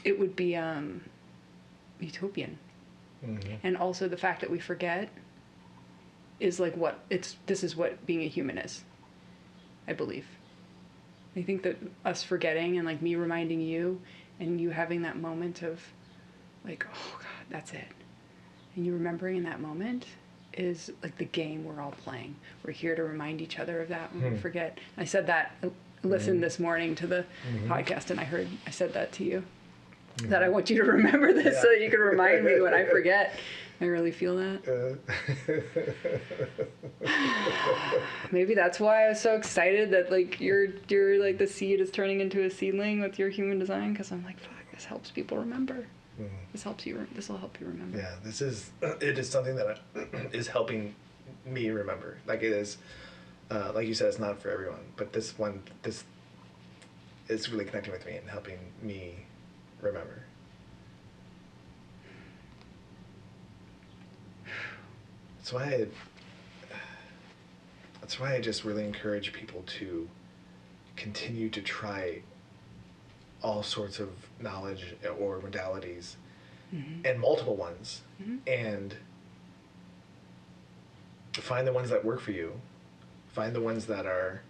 it would be utopian. And also the fact that we forget is like this is what being a human is, I believe. I think that us forgetting and, like, me reminding you and you having that moment of, like, oh God, that's it, and you remembering in that moment is like the game we're all playing. We're here to remind each other of that when we forget. I said that, listened this morning to the podcast, and I said that to you, that I want you to remember this so that you can remind me when I forget. I really feel that. Maybe that's why I was so excited that, like, you're like, the seed is turning into a seedling with your human design, because I'm like, fuck, this helps people remember. This will help you remember. Yeah, it is something that is helping me remember. Like, it is, like you said, it's not for everyone, but this is really connecting with me and helping me remember. That's why I just really encourage people to continue to try all sorts of knowledge or modalities, and multiple ones, and find the ones that work for you. Find the ones that are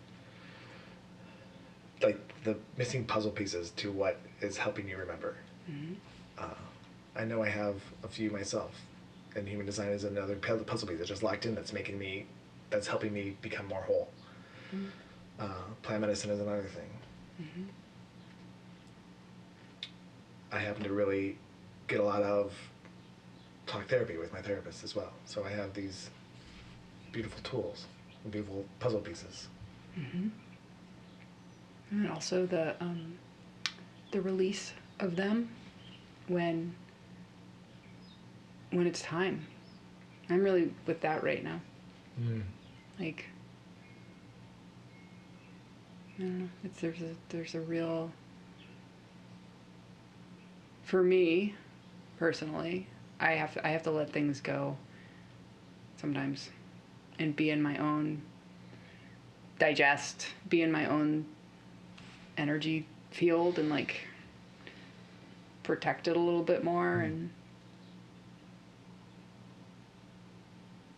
like the missing puzzle pieces to what is helping you remember. I know I have a few myself, and human design is another puzzle piece that's just locked in, that's helping me become more whole. Plant medicine is another thing. I happen to really get a lot of talk therapy with my therapist as well. So I have these beautiful tools, beautiful puzzle pieces. And also the release of them when it's time. I'm really with that right now. Like, I don't know. There's a real, for me personally, I have to let things go sometimes and be in my own be in my own energy field, and, like, protect it a little bit more. And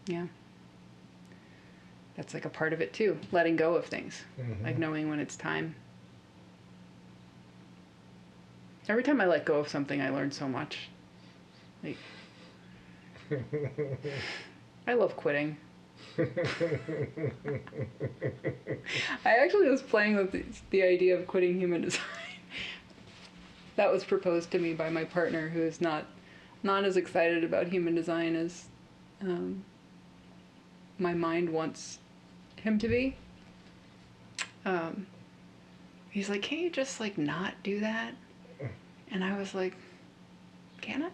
yeah, that's like a part of it too, letting go of things, like knowing when it's time. Every time I let go of something, I learn so much. Like, I love quitting. I actually was playing with the idea of quitting human design. That was proposed to me by my partner, who is not as excited about human design as my mind wants him to be. He's like, can't you just like not do that? And I was like, can I?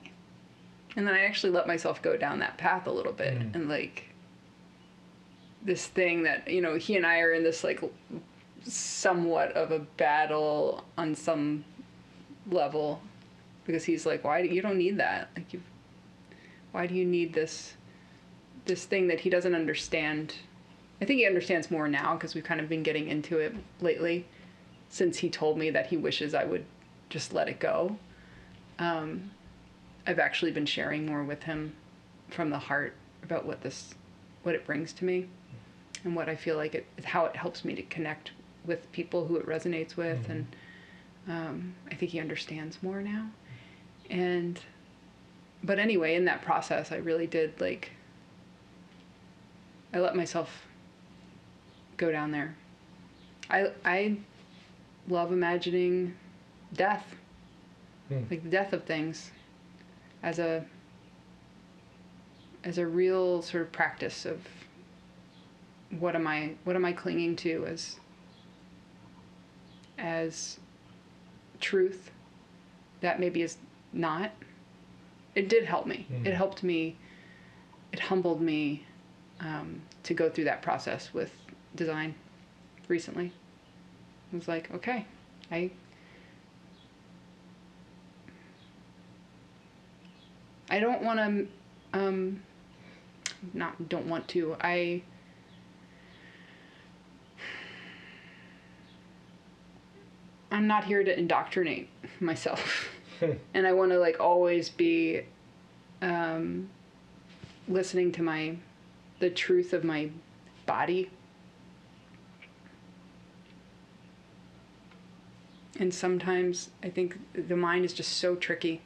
And then I actually let myself go down that path a little bit, and like this thing that, you know, he and I are in this like somewhat of a battle on some level, because he's like, you don't need that. Like, why do you need this thing that he doesn't understand? I think he understands more now, because we've kind of been getting into it lately, since he told me that he wishes I would just let it go. I've actually been sharing more with him from the heart about what it brings to me, and what I feel like how it helps me to connect with people who it resonates with. And I think he understands more now. But anyway, in that process, I really did, like, I let myself go down there. I love imagining death, like the death of things, as a real sort of practice of what am I clinging to as truth that maybe is not. It did help me. It helped me. It humbled me to go through that process with design recently. It was like, okay, I don't want to, don't want to, I'm not here to indoctrinate myself. And I want to, like, always be listening to the truth of my body. And sometimes I think the mind is just so tricky.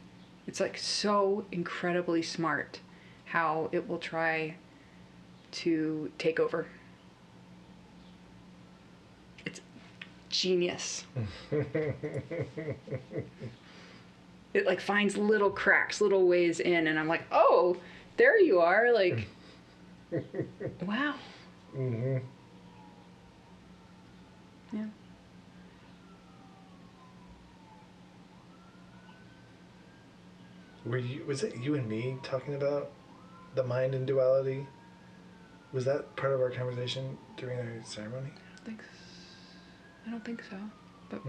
It's like so incredibly smart how it will try to take over. It's genius. It like finds little cracks, little ways in, and I'm like, oh, there you are, like, wow. Mm-hmm. Yeah. Was it you and me talking about the mind and duality? Was that part of our conversation during our ceremony? I don't think so. But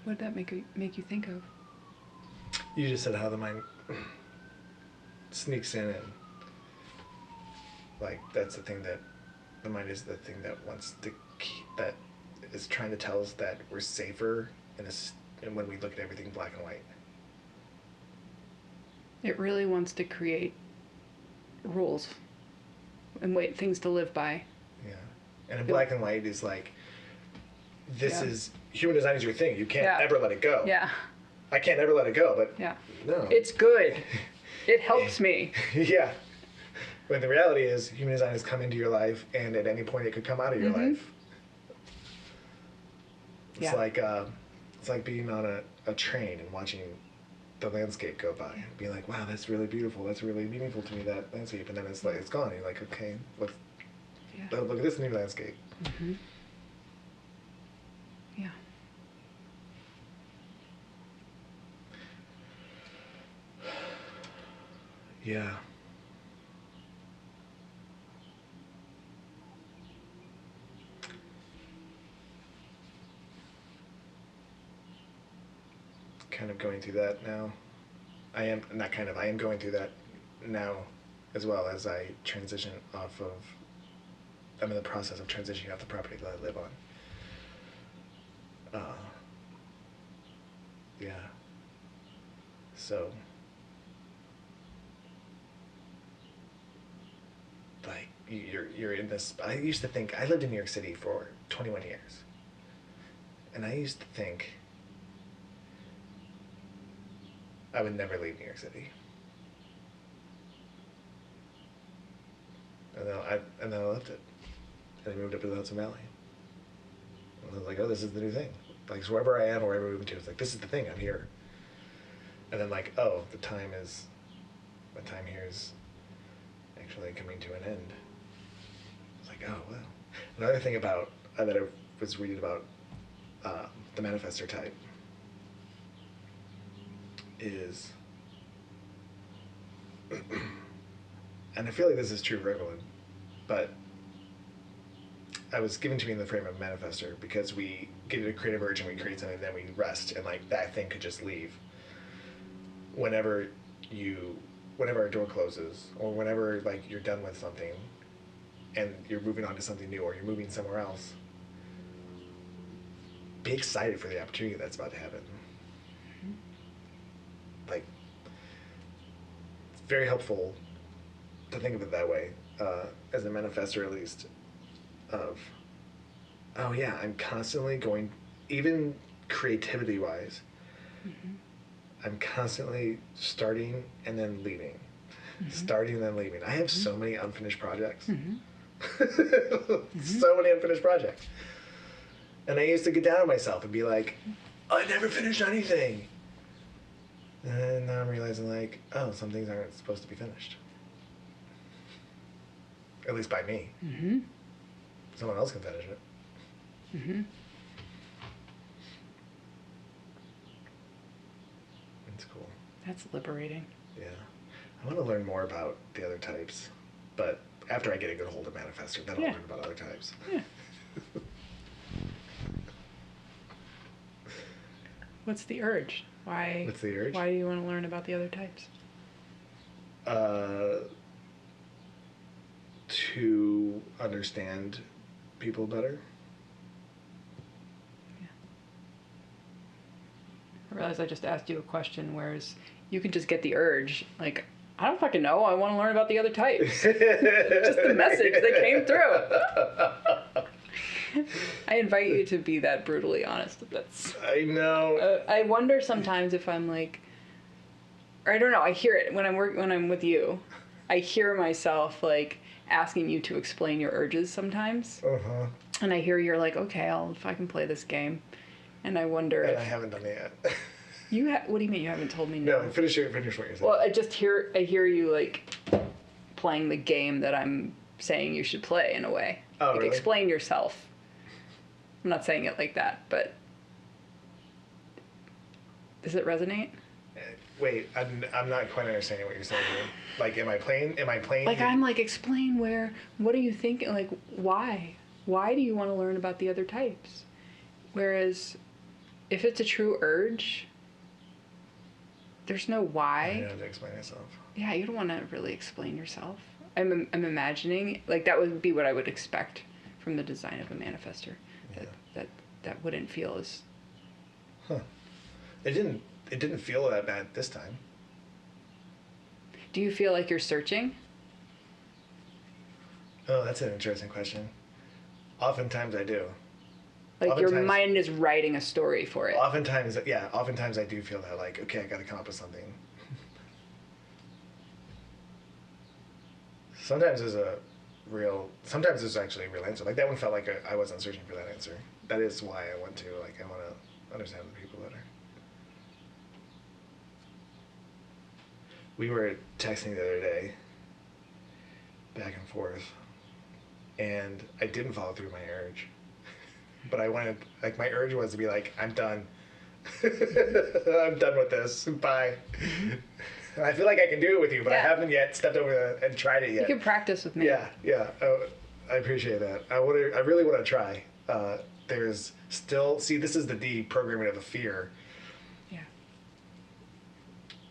what did that make you think of? You just said how the mind sneaks in, and like that's the thing, that the mind is the thing that wants to keep, that is trying to tell us that we're safer and when we look at everything black and white. It really wants to create rules and things to live by. Yeah. And in black and white is like, this is, human design is your thing. You can't ever let it go. Yeah. I can't ever let it go, but no. It's good. It helps me. Yeah. But the reality is, human design has come into your life, and at any point it could come out of your life. It's like being on a train and watching the landscape go by and being like, wow, that's really beautiful. That's really meaningful to me, that landscape. And then it's like, it's gone. And you're like, okay, look at this new landscape. Mm-hmm. Yeah. Yeah. Kind of going through that now. I am going through that now, as well as I transition off of, I'm in the process of transitioning off the property that I live on. Yeah. So, like, you're in this, I used to think, I lived in New York City for 21 years. And I used to think, I would never leave New York City. And then I left it. And I moved up to the Hudson Valley. And I was like, oh, this is the new thing. Like, so wherever I am or wherever I move to, it's like, this is the thing, I'm here. And then like, oh, my time here is actually coming to an end. I was like, oh, wow. Another thing about, that I was reading about the manifestor type is, and I feel like this is true for everyone, but I was given to me in the frame of manifestor because we get a creative urge and we create something and then we rest and like that thing could just leave. Whenever a door closes or whenever like you're done with something and you're moving on to something new or you're moving somewhere else, be excited for the opportunity that's about to happen. Like, it's very helpful to think of it that way, as a manifestor at least, of, oh yeah, I'm constantly going, even creativity wise, I'm constantly starting and then leaving. Starting and then leaving. I have so many unfinished projects. So many unfinished projects. And I used to get down on myself and be like, I never finished anything. And now I'm realizing like, oh, some things aren't supposed to be finished. At least by me. Someone else can finish it. It's cool. That's liberating. Yeah. I want to learn more about the other types, but after I get a good hold of manifestor, then I'll learn about other types. Yeah. What's the urge? Why? What's the urge? Why do you want to learn about the other types? To understand people better. Yeah. I realize I just asked you a question, whereas you can just get the urge, like, I don't fucking know, I want to learn about the other types. Just the message that came through. I invite you to be that brutally honest. That's. I know. I wonder sometimes if I'm like, or I don't know. I hear it when I'm with you. I hear myself like asking you to explain your urges sometimes. And I hear you're like, okay, if I can play this game, and I wonder. And if I haven't done it yet. What do you mean you haven't told me? No, finish what you're saying. Well, I hear you like playing the game that I'm saying you should play in a way. Oh, like, really? Explain yourself. I'm not saying it like that, but does it resonate? Wait, I'm not quite understanding what you're saying here. Like, am I playing? Like, I'm like, explain what are you thinking? Like, why? Why do you want to learn about the other types? Whereas, if it's a true urge, there's no why. I don't have to explain myself. Yeah, you don't want to really explain yourself. I'm imagining, like, that would be what I would expect from the design of a manifestor. Yeah. That wouldn't feel as... Huh. It didn't feel that bad this time. Do you feel like you're searching? Oh, that's an interesting question. Oftentimes I do. Like your mind is writing a story for it. Oftentimes I do feel that, like, okay, I gotta come up with something. Sometimes there's actually a real answer. Like, that one felt like I wasn't searching for that answer. That is why I want to, like, I want to understand the people better. We were texting the other day, back and forth, and I didn't follow through my urge. But I wanted, like, my urge was to be like, I'm done. I'm done with this. Bye. I feel like I can do it with you, but I haven't yet stepped over and tried it yet. You can practice with me. Yeah. Oh, I appreciate that. I really want to try. There's still, this is the deprogramming of the fear. Yeah.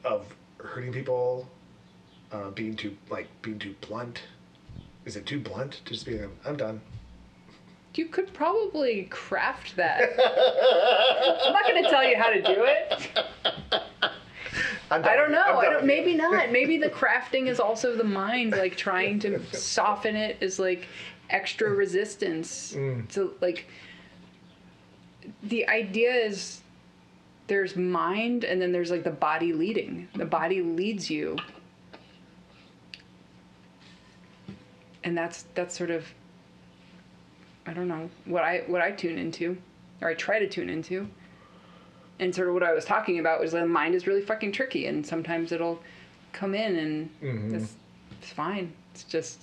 Of hurting people, being too blunt. Is it too blunt to just be like, I'm done? You could probably craft that. I'm not going to tell you how to do it. I don't know. Maybe not. Maybe the crafting is also the mind, like, trying to soften it is like extra resistance. So, like, the idea is there's mind, and then there's like the body leading. The body leads you. And that's sort of, I don't know, what I tune into, or I try to tune into. And sort of what I was talking about was the mind is really fucking tricky, and sometimes it'll come in, and it's fine. It's just,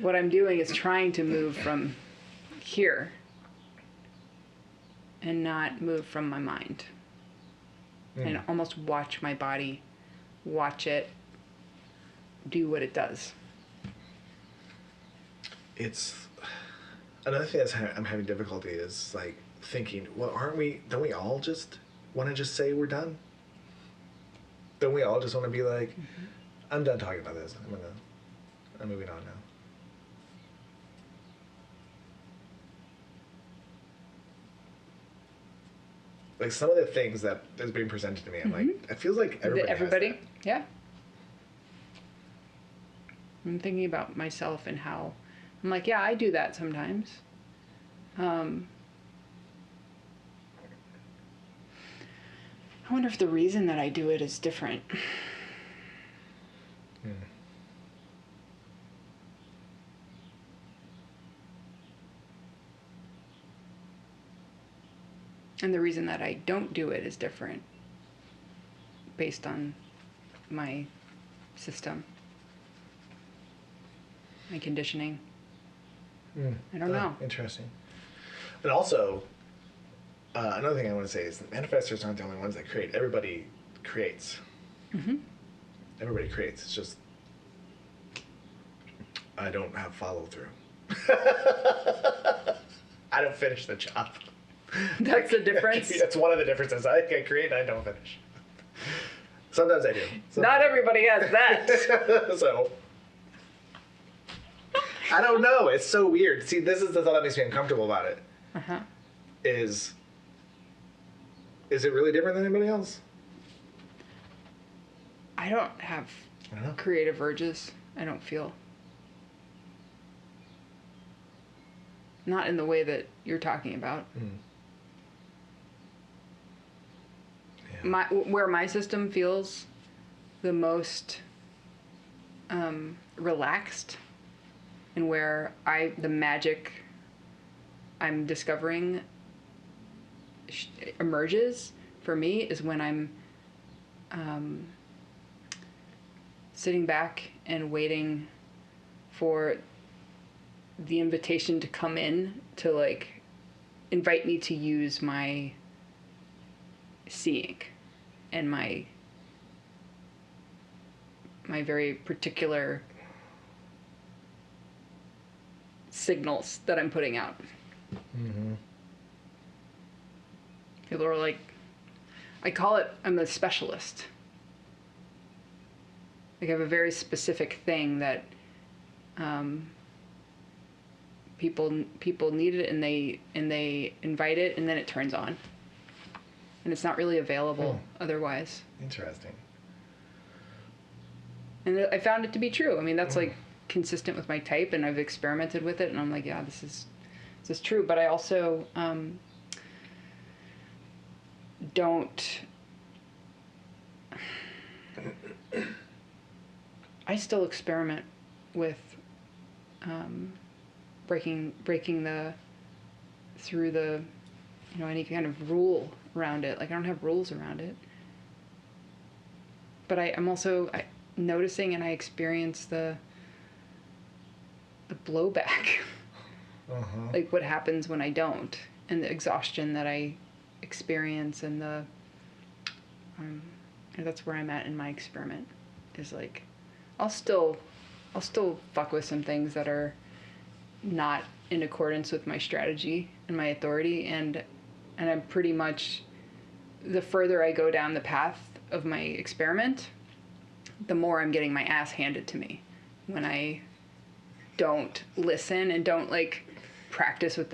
what I'm doing is trying to move from here and not move from my mind. And almost watch my body, watch it do what it does. It's another thing I'm having difficulty is like thinking, well, don't we all just want to just say we're done? Don't we all just want to be like, I'm done talking about this. I'm moving on now. Like some of the things that is being presented to me, I'm like, it feels like everybody has that. Yeah. I'm thinking about myself and how I'm like, yeah, I do that sometimes. I wonder if the reason that I do it is different. And the reason that I don't do it is different based on my system, my conditioning. I don't know. Interesting. And also, another thing I want to say is that manifestors aren't the only ones that create. Everybody creates. Everybody creates. It's just I don't have follow through. I don't finish the job. That's the difference. That's one of the differences. I create and I don't finish. Sometimes I do. Not everybody has that. So I don't know. It's so weird. See, this is the thought that makes me uncomfortable about it. Is it really different than anybody else? I don't have creative urges. I don't feel. Not in the way that you're talking about. Where my system feels the most relaxed, and where the magic I'm discovering emerges for me is when I'm sitting back and waiting for the invitation to come in to like invite me to use my seeing and my very particular signals that I'm putting out. People are like, I call it, I'm a specialist. Like I have a very specific thing that people need it, and they invite it, and then it turns on. And it's not really available otherwise. Interesting. And I found it to be true. I mean, that's like consistent with my type, and I've experimented with it, and I'm like, yeah, this is true. But I also I still experiment with breaking through the any kind of rule around it. Like I don't have rules around it. But I'm also noticing, and I experience the blowback. Like what happens when I don't, and the exhaustion that I experience, and and that's where I'm at in my experiment. Is like I'll still fuck with some things that are not in accordance with my strategy and my authority, and I'm pretty much, the further I go down the path of my experiment, the more I'm getting my ass handed to me when I don't listen and don't like practice with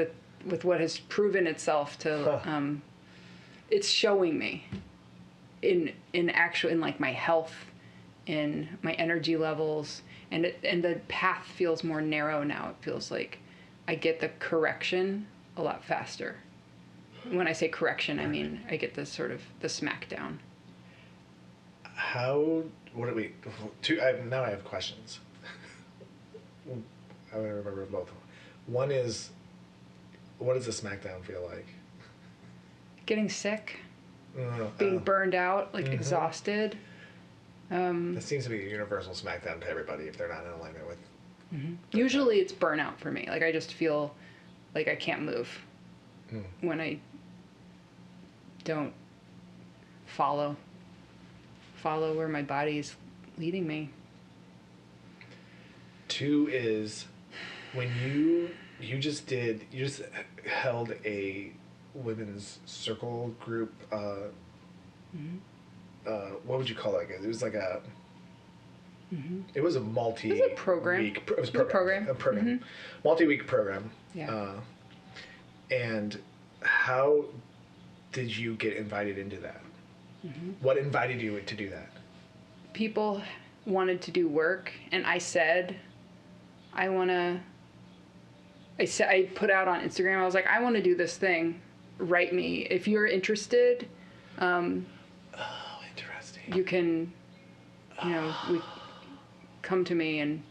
what has proven itself to it's showing me in like my health, in my energy levels, and the path feels more narrow now. It feels like I get the correction a lot faster. When I say correction, I mean I get this sort of the smackdown. What do we, now I have questions. I remember both. One is, what does a smackdown feel like? Getting sick, being burned out, like exhausted. That seems to be a universal smackdown to everybody if they're not in alignment with. Usually it's burnout for me. Like I just feel like I can't move when I don't follow where my body's leading me. Two is when you just held a women's circle group. What would you call it? It was like a. It was a multi. It was a program. It was a program. A program. Multi-week program. Yeah. And how did you get invited into that? What invited you to do that? People wanted to do work, and I said, I put out on Instagram, I was like, I want to do this thing. Write me. If you're interested, Interesting. you can, come to me and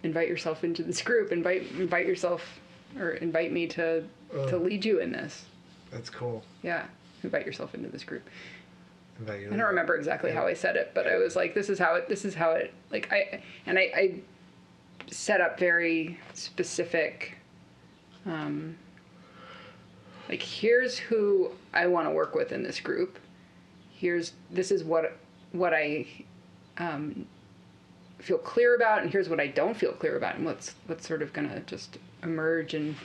invite yourself into this group. Invite me to lead you in this. That's cool. Yeah, invite yourself into this group. I don't remember exactly how I said it, but I was like, this is how it, like, I set up very specific, like, here's who I want to work with in this group. This is what I feel clear about, and here's what I don't feel clear about, and what's sort of gonna just emerge, and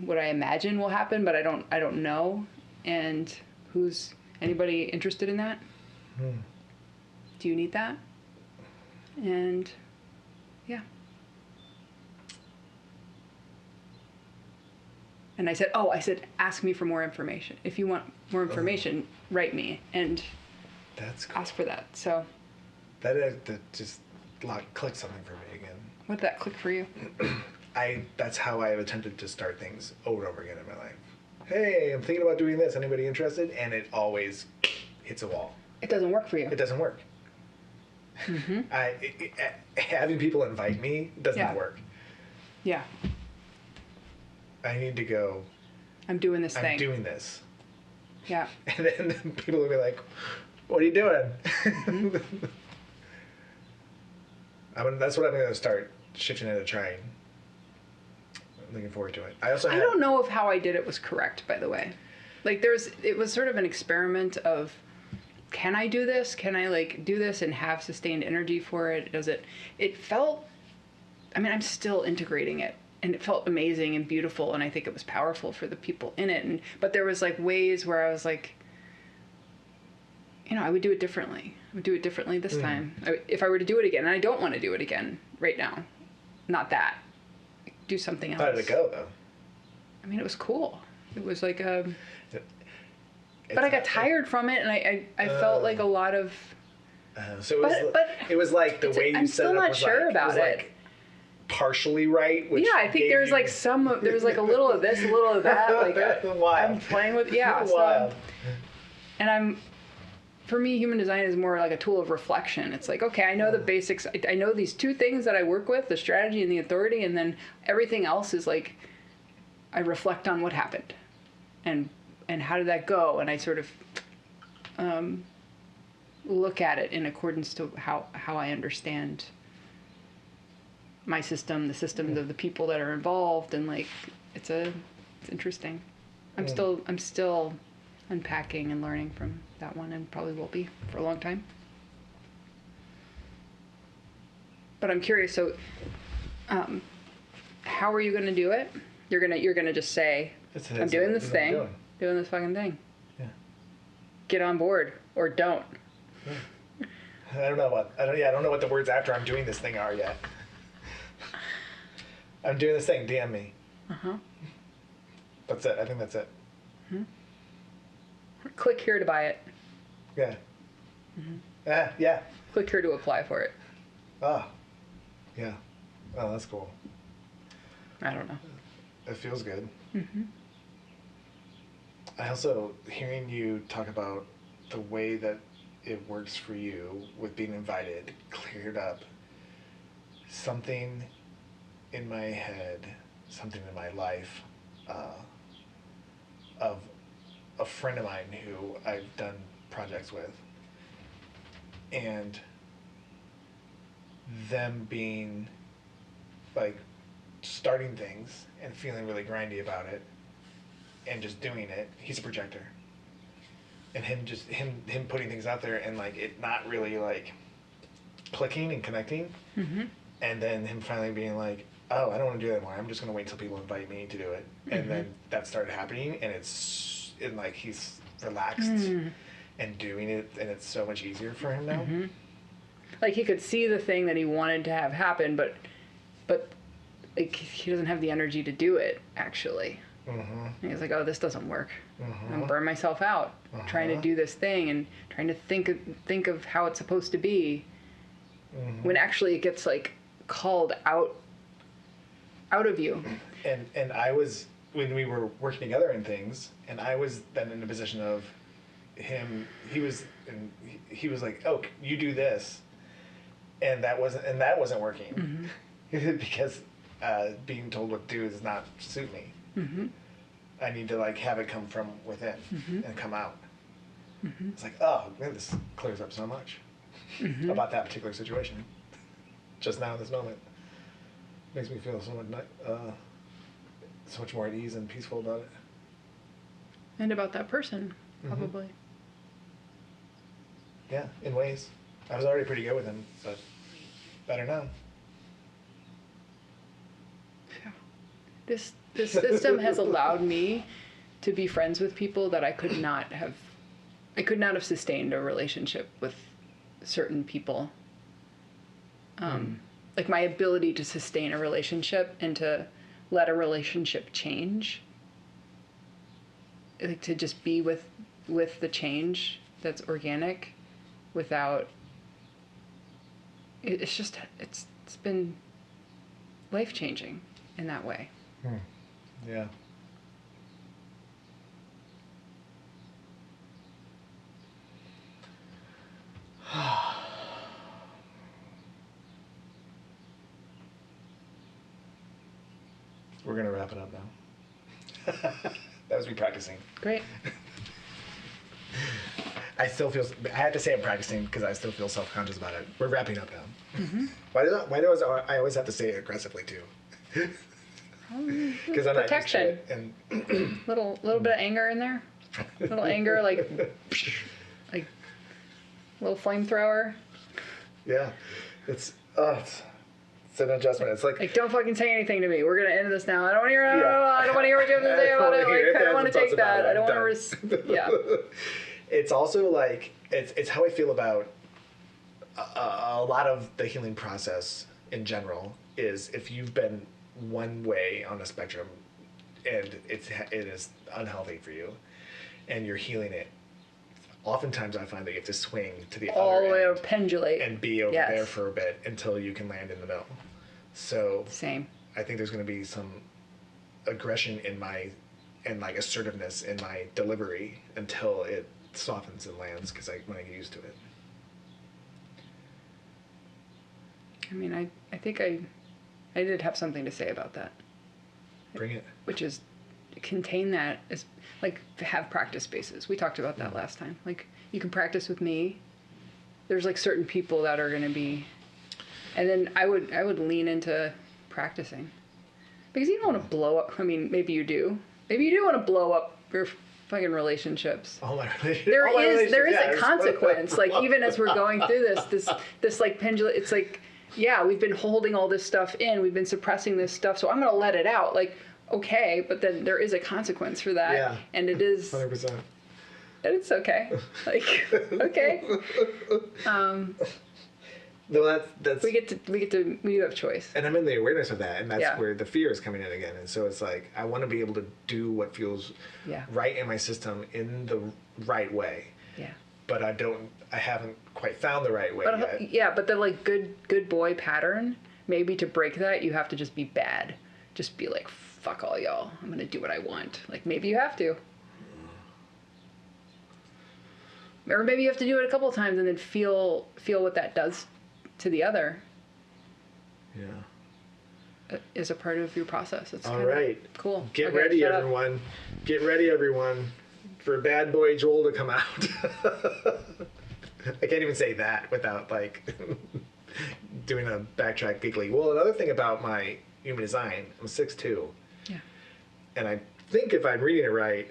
what I imagine will happen, but I don't know, and who's anybody interested in that? Do you need that? And yeah. And I said, ask me for more information. If you want more information, write me and that's cool. Ask for that. So that just clicked something for me again. What did that click for you? That's how I have attempted to start things over and over again in my life. Hey, I'm thinking about doing this. Anybody interested? And it always hits a wall. It doesn't work for you. It doesn't work. Having people invite me doesn't work. Yeah. I need to go. I'm doing this thing. I'm doing this. Yeah. And then people will be like, what are you doing? That's what I'm going to start shifting into trying. I'm looking forward to it. I don't know if how I did it was correct, by the way. Like it was sort of an experiment of, can I do this? Can I do this and have sustained energy for it? It felt, I'm still integrating it, and it felt amazing and beautiful, and I think it was powerful for the people in it. But there was ways where I was like, I would do it differently. I would do it differently this time. If I were to do it again, and I don't want to do it again right now. Not that. Do something else. How did it go, though? It was cool. It was like but I got tired from it, and I felt like a lot of. It was like the way you I'm set it up. I'm still not was sure about it. Partially right. Which I think there's there's a little of this, a little of that. Wild. I'm playing with Wild. And for me, human design is more like a tool of reflection. It's like, okay, I know the basics. I know these two things that I work with, the strategy and the authority, and then everything else is I reflect on what happened and how did that go? And I sort of look at it in accordance to how I understand my system, the systems of the people that are involved, and it's interesting. I'm still unpacking and learning from that one, and probably will be for a long time. But I'm curious. So, how are you going to do it? You're gonna just say, I'm doing this thing, doing this fucking thing. Yeah. Get on board or don't. Yeah. I don't know what the words after I'm doing this thing are yet. I'm doing this thing. DM me. That's it. I think that's it. Click here to buy it. Yeah. Yeah. Click here to apply for it. Oh. Yeah. Oh, that's cool. I don't know. It feels good. Mm-hmm. I also, hearing you talk about the way that it works for you with being invited, cleared up something in my head, something in my life, of a friend of mine who I've done projects with, and them being like starting things and feeling really grindy about it and just doing it. He's a projector, and him putting things out there and like it not really like clicking and connecting, Mm-hmm. and then him finally being like, oh, I don't want to do that anymore, I'm just going to wait until people invite me to do it. And then that started happening, and like he's relaxed and doing it, and it's so much easier for him now. Like he could see the thing that he wanted to have happen, but like he doesn't have the energy to do it actually. And he's like, oh, this doesn't work. I'm gonna burn myself out trying to do this thing and trying to think of how it's supposed to be, when actually it gets like called out of you. And I was, when we were working together in things, and I was then in a position of him, he was like, oh, you do this, and that wasn't working, because being told what to do does not suit me. I need to like have it come from within and come out. It's like, oh man, this clears up so much about that particular situation. Just now in this moment, makes me feel so much more at ease and peaceful about it. And about that person, probably. Yeah, in ways. I was already pretty good with him, but better now. This system has allowed me to be friends with people that I could not have sustained a relationship with certain people. Like my ability to sustain a relationship and to let a relationship change, like to just be with the change that's organic without, it's been life-changing in that way. Yeah. We're gonna wrap it up now. That was me practicing. Great. I still feel. I had to say I'm practicing because I still feel self-conscious about it. We're wrapping up now. Why do I always have to say it aggressively too? Because I'm protection. not used to it. And little bit of anger in there. Little anger, like little flamethrower. yeah, it's an adjustment. It's like Don't fucking say anything to me. We're gonna end this now. I don't want to hear. I don't want to hear what you have to say about it. Like I don't want to take that. I don't want to. Yeah. It's also like it's how I feel about a lot of the healing process in general. Is if you've been one way on a spectrum, and it is unhealthy for you, and you're healing it. Oftentimes, I find that you have to swing to the all other the way end or pendulate and be over Yes. there for a bit until you can land in the middle. So Same. I think there's going to be some aggression and like assertiveness in my delivery until it softens and lands because when I get used to it. I mean, I think I did have something to say about that. Bring it. Which is contain that as like have practice spaces. We talked about that last time. Like you can practice with me. There's like certain people that are going to be, and then I would lean into practicing because you don't want to blow up. I mean, maybe you do. Maybe you do want to blow up your fucking relationships. All my relationships. There is a consequence. Like even as we're going through this like pendulum, it's like, yeah, we've been holding all this stuff in. We've been suppressing this stuff. So I'm going to let it out. Like, okay, but then there is a consequence for that. Yeah. And it is 100%. And it's okay. Like, okay. No, that's we have choice. and I'm in the awareness of that, and that's Yeah. where the fear is coming in again. And so it's like I want to be able to do what feels right in my system in the right way. Yeah. But I haven't quite found the right way yet. Yeah, but the like good boy pattern, maybe to break that you have to just be bad. just be like, fuck all y'all, I'm gonna do what I want. Like, maybe you have to. Or maybe you have to do it a couple of times and then feel what that does to the other. Yeah. Is a part of your process. It's all right. Cool. Get Okay, ready, shut up. everyone. Get ready, everyone, for Bad Boy Joel to come out. I can't even say that without like doing a backtrack giggly. Well, another thing about my human design, I'm 6'2". Yeah. And I think if I'm reading it right,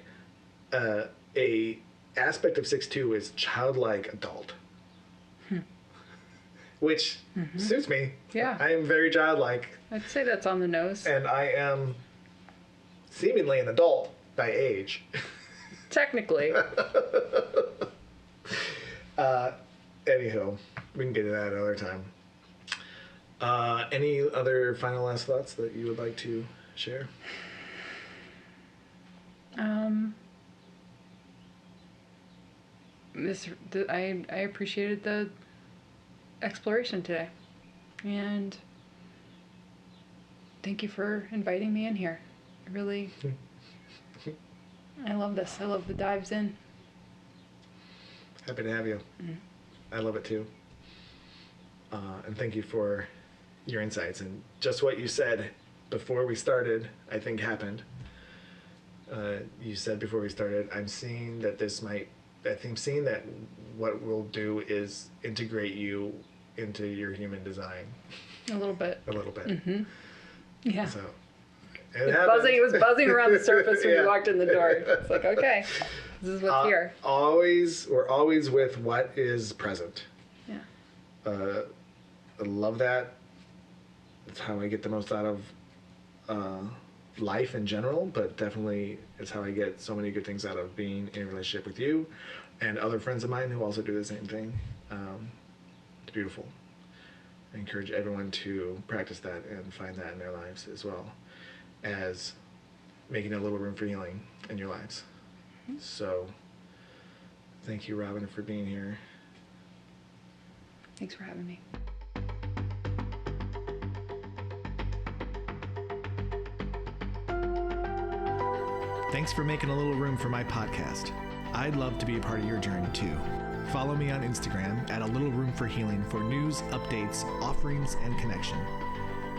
a aspect of 6'2" is childlike adult. Which suits me. Yeah. I am very childlike. I'd say that's on the nose. And I am seemingly an adult by age. Technically. Anywho, we can get to that another time. Any other final last thoughts that you would like to share? I appreciated the exploration today, and thank you for inviting me in here. Really, I love this. I love the dives in. Happy to have you. I love it too. And thank you for your insights. And just what you said before we started, I think happened. You said before we started, I'm seeing that what we'll do is integrate you into your human design. A little bit. A little bit. Mm-hmm. Yeah. So, It was buzzing around the surface when Yeah. you walked in the door. It's like, okay, this is what's here. We're always with what is present. Yeah. I love that. It's how I get the most out of life in general, but definitely it's how I get so many good things out of being in a relationship with you and other friends of mine who also do the same thing. It's beautiful. I encourage everyone to practice that and find that in their lives, as well as making a little room for healing in your lives. Mm-hmm. So thank you, Robin, for being here. Thanks for having me. Thanks for making a little room for my podcast. I'd love to be a part of your journey too. Follow me on Instagram at A Little Room for Healing for news, updates, offerings, and connection.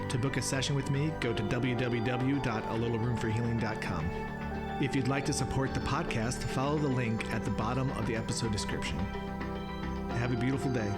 To book a session with me, go to www.alittleroomforhealing.com. If you'd like to support the podcast, follow the link at the bottom of the episode description. Have a beautiful day.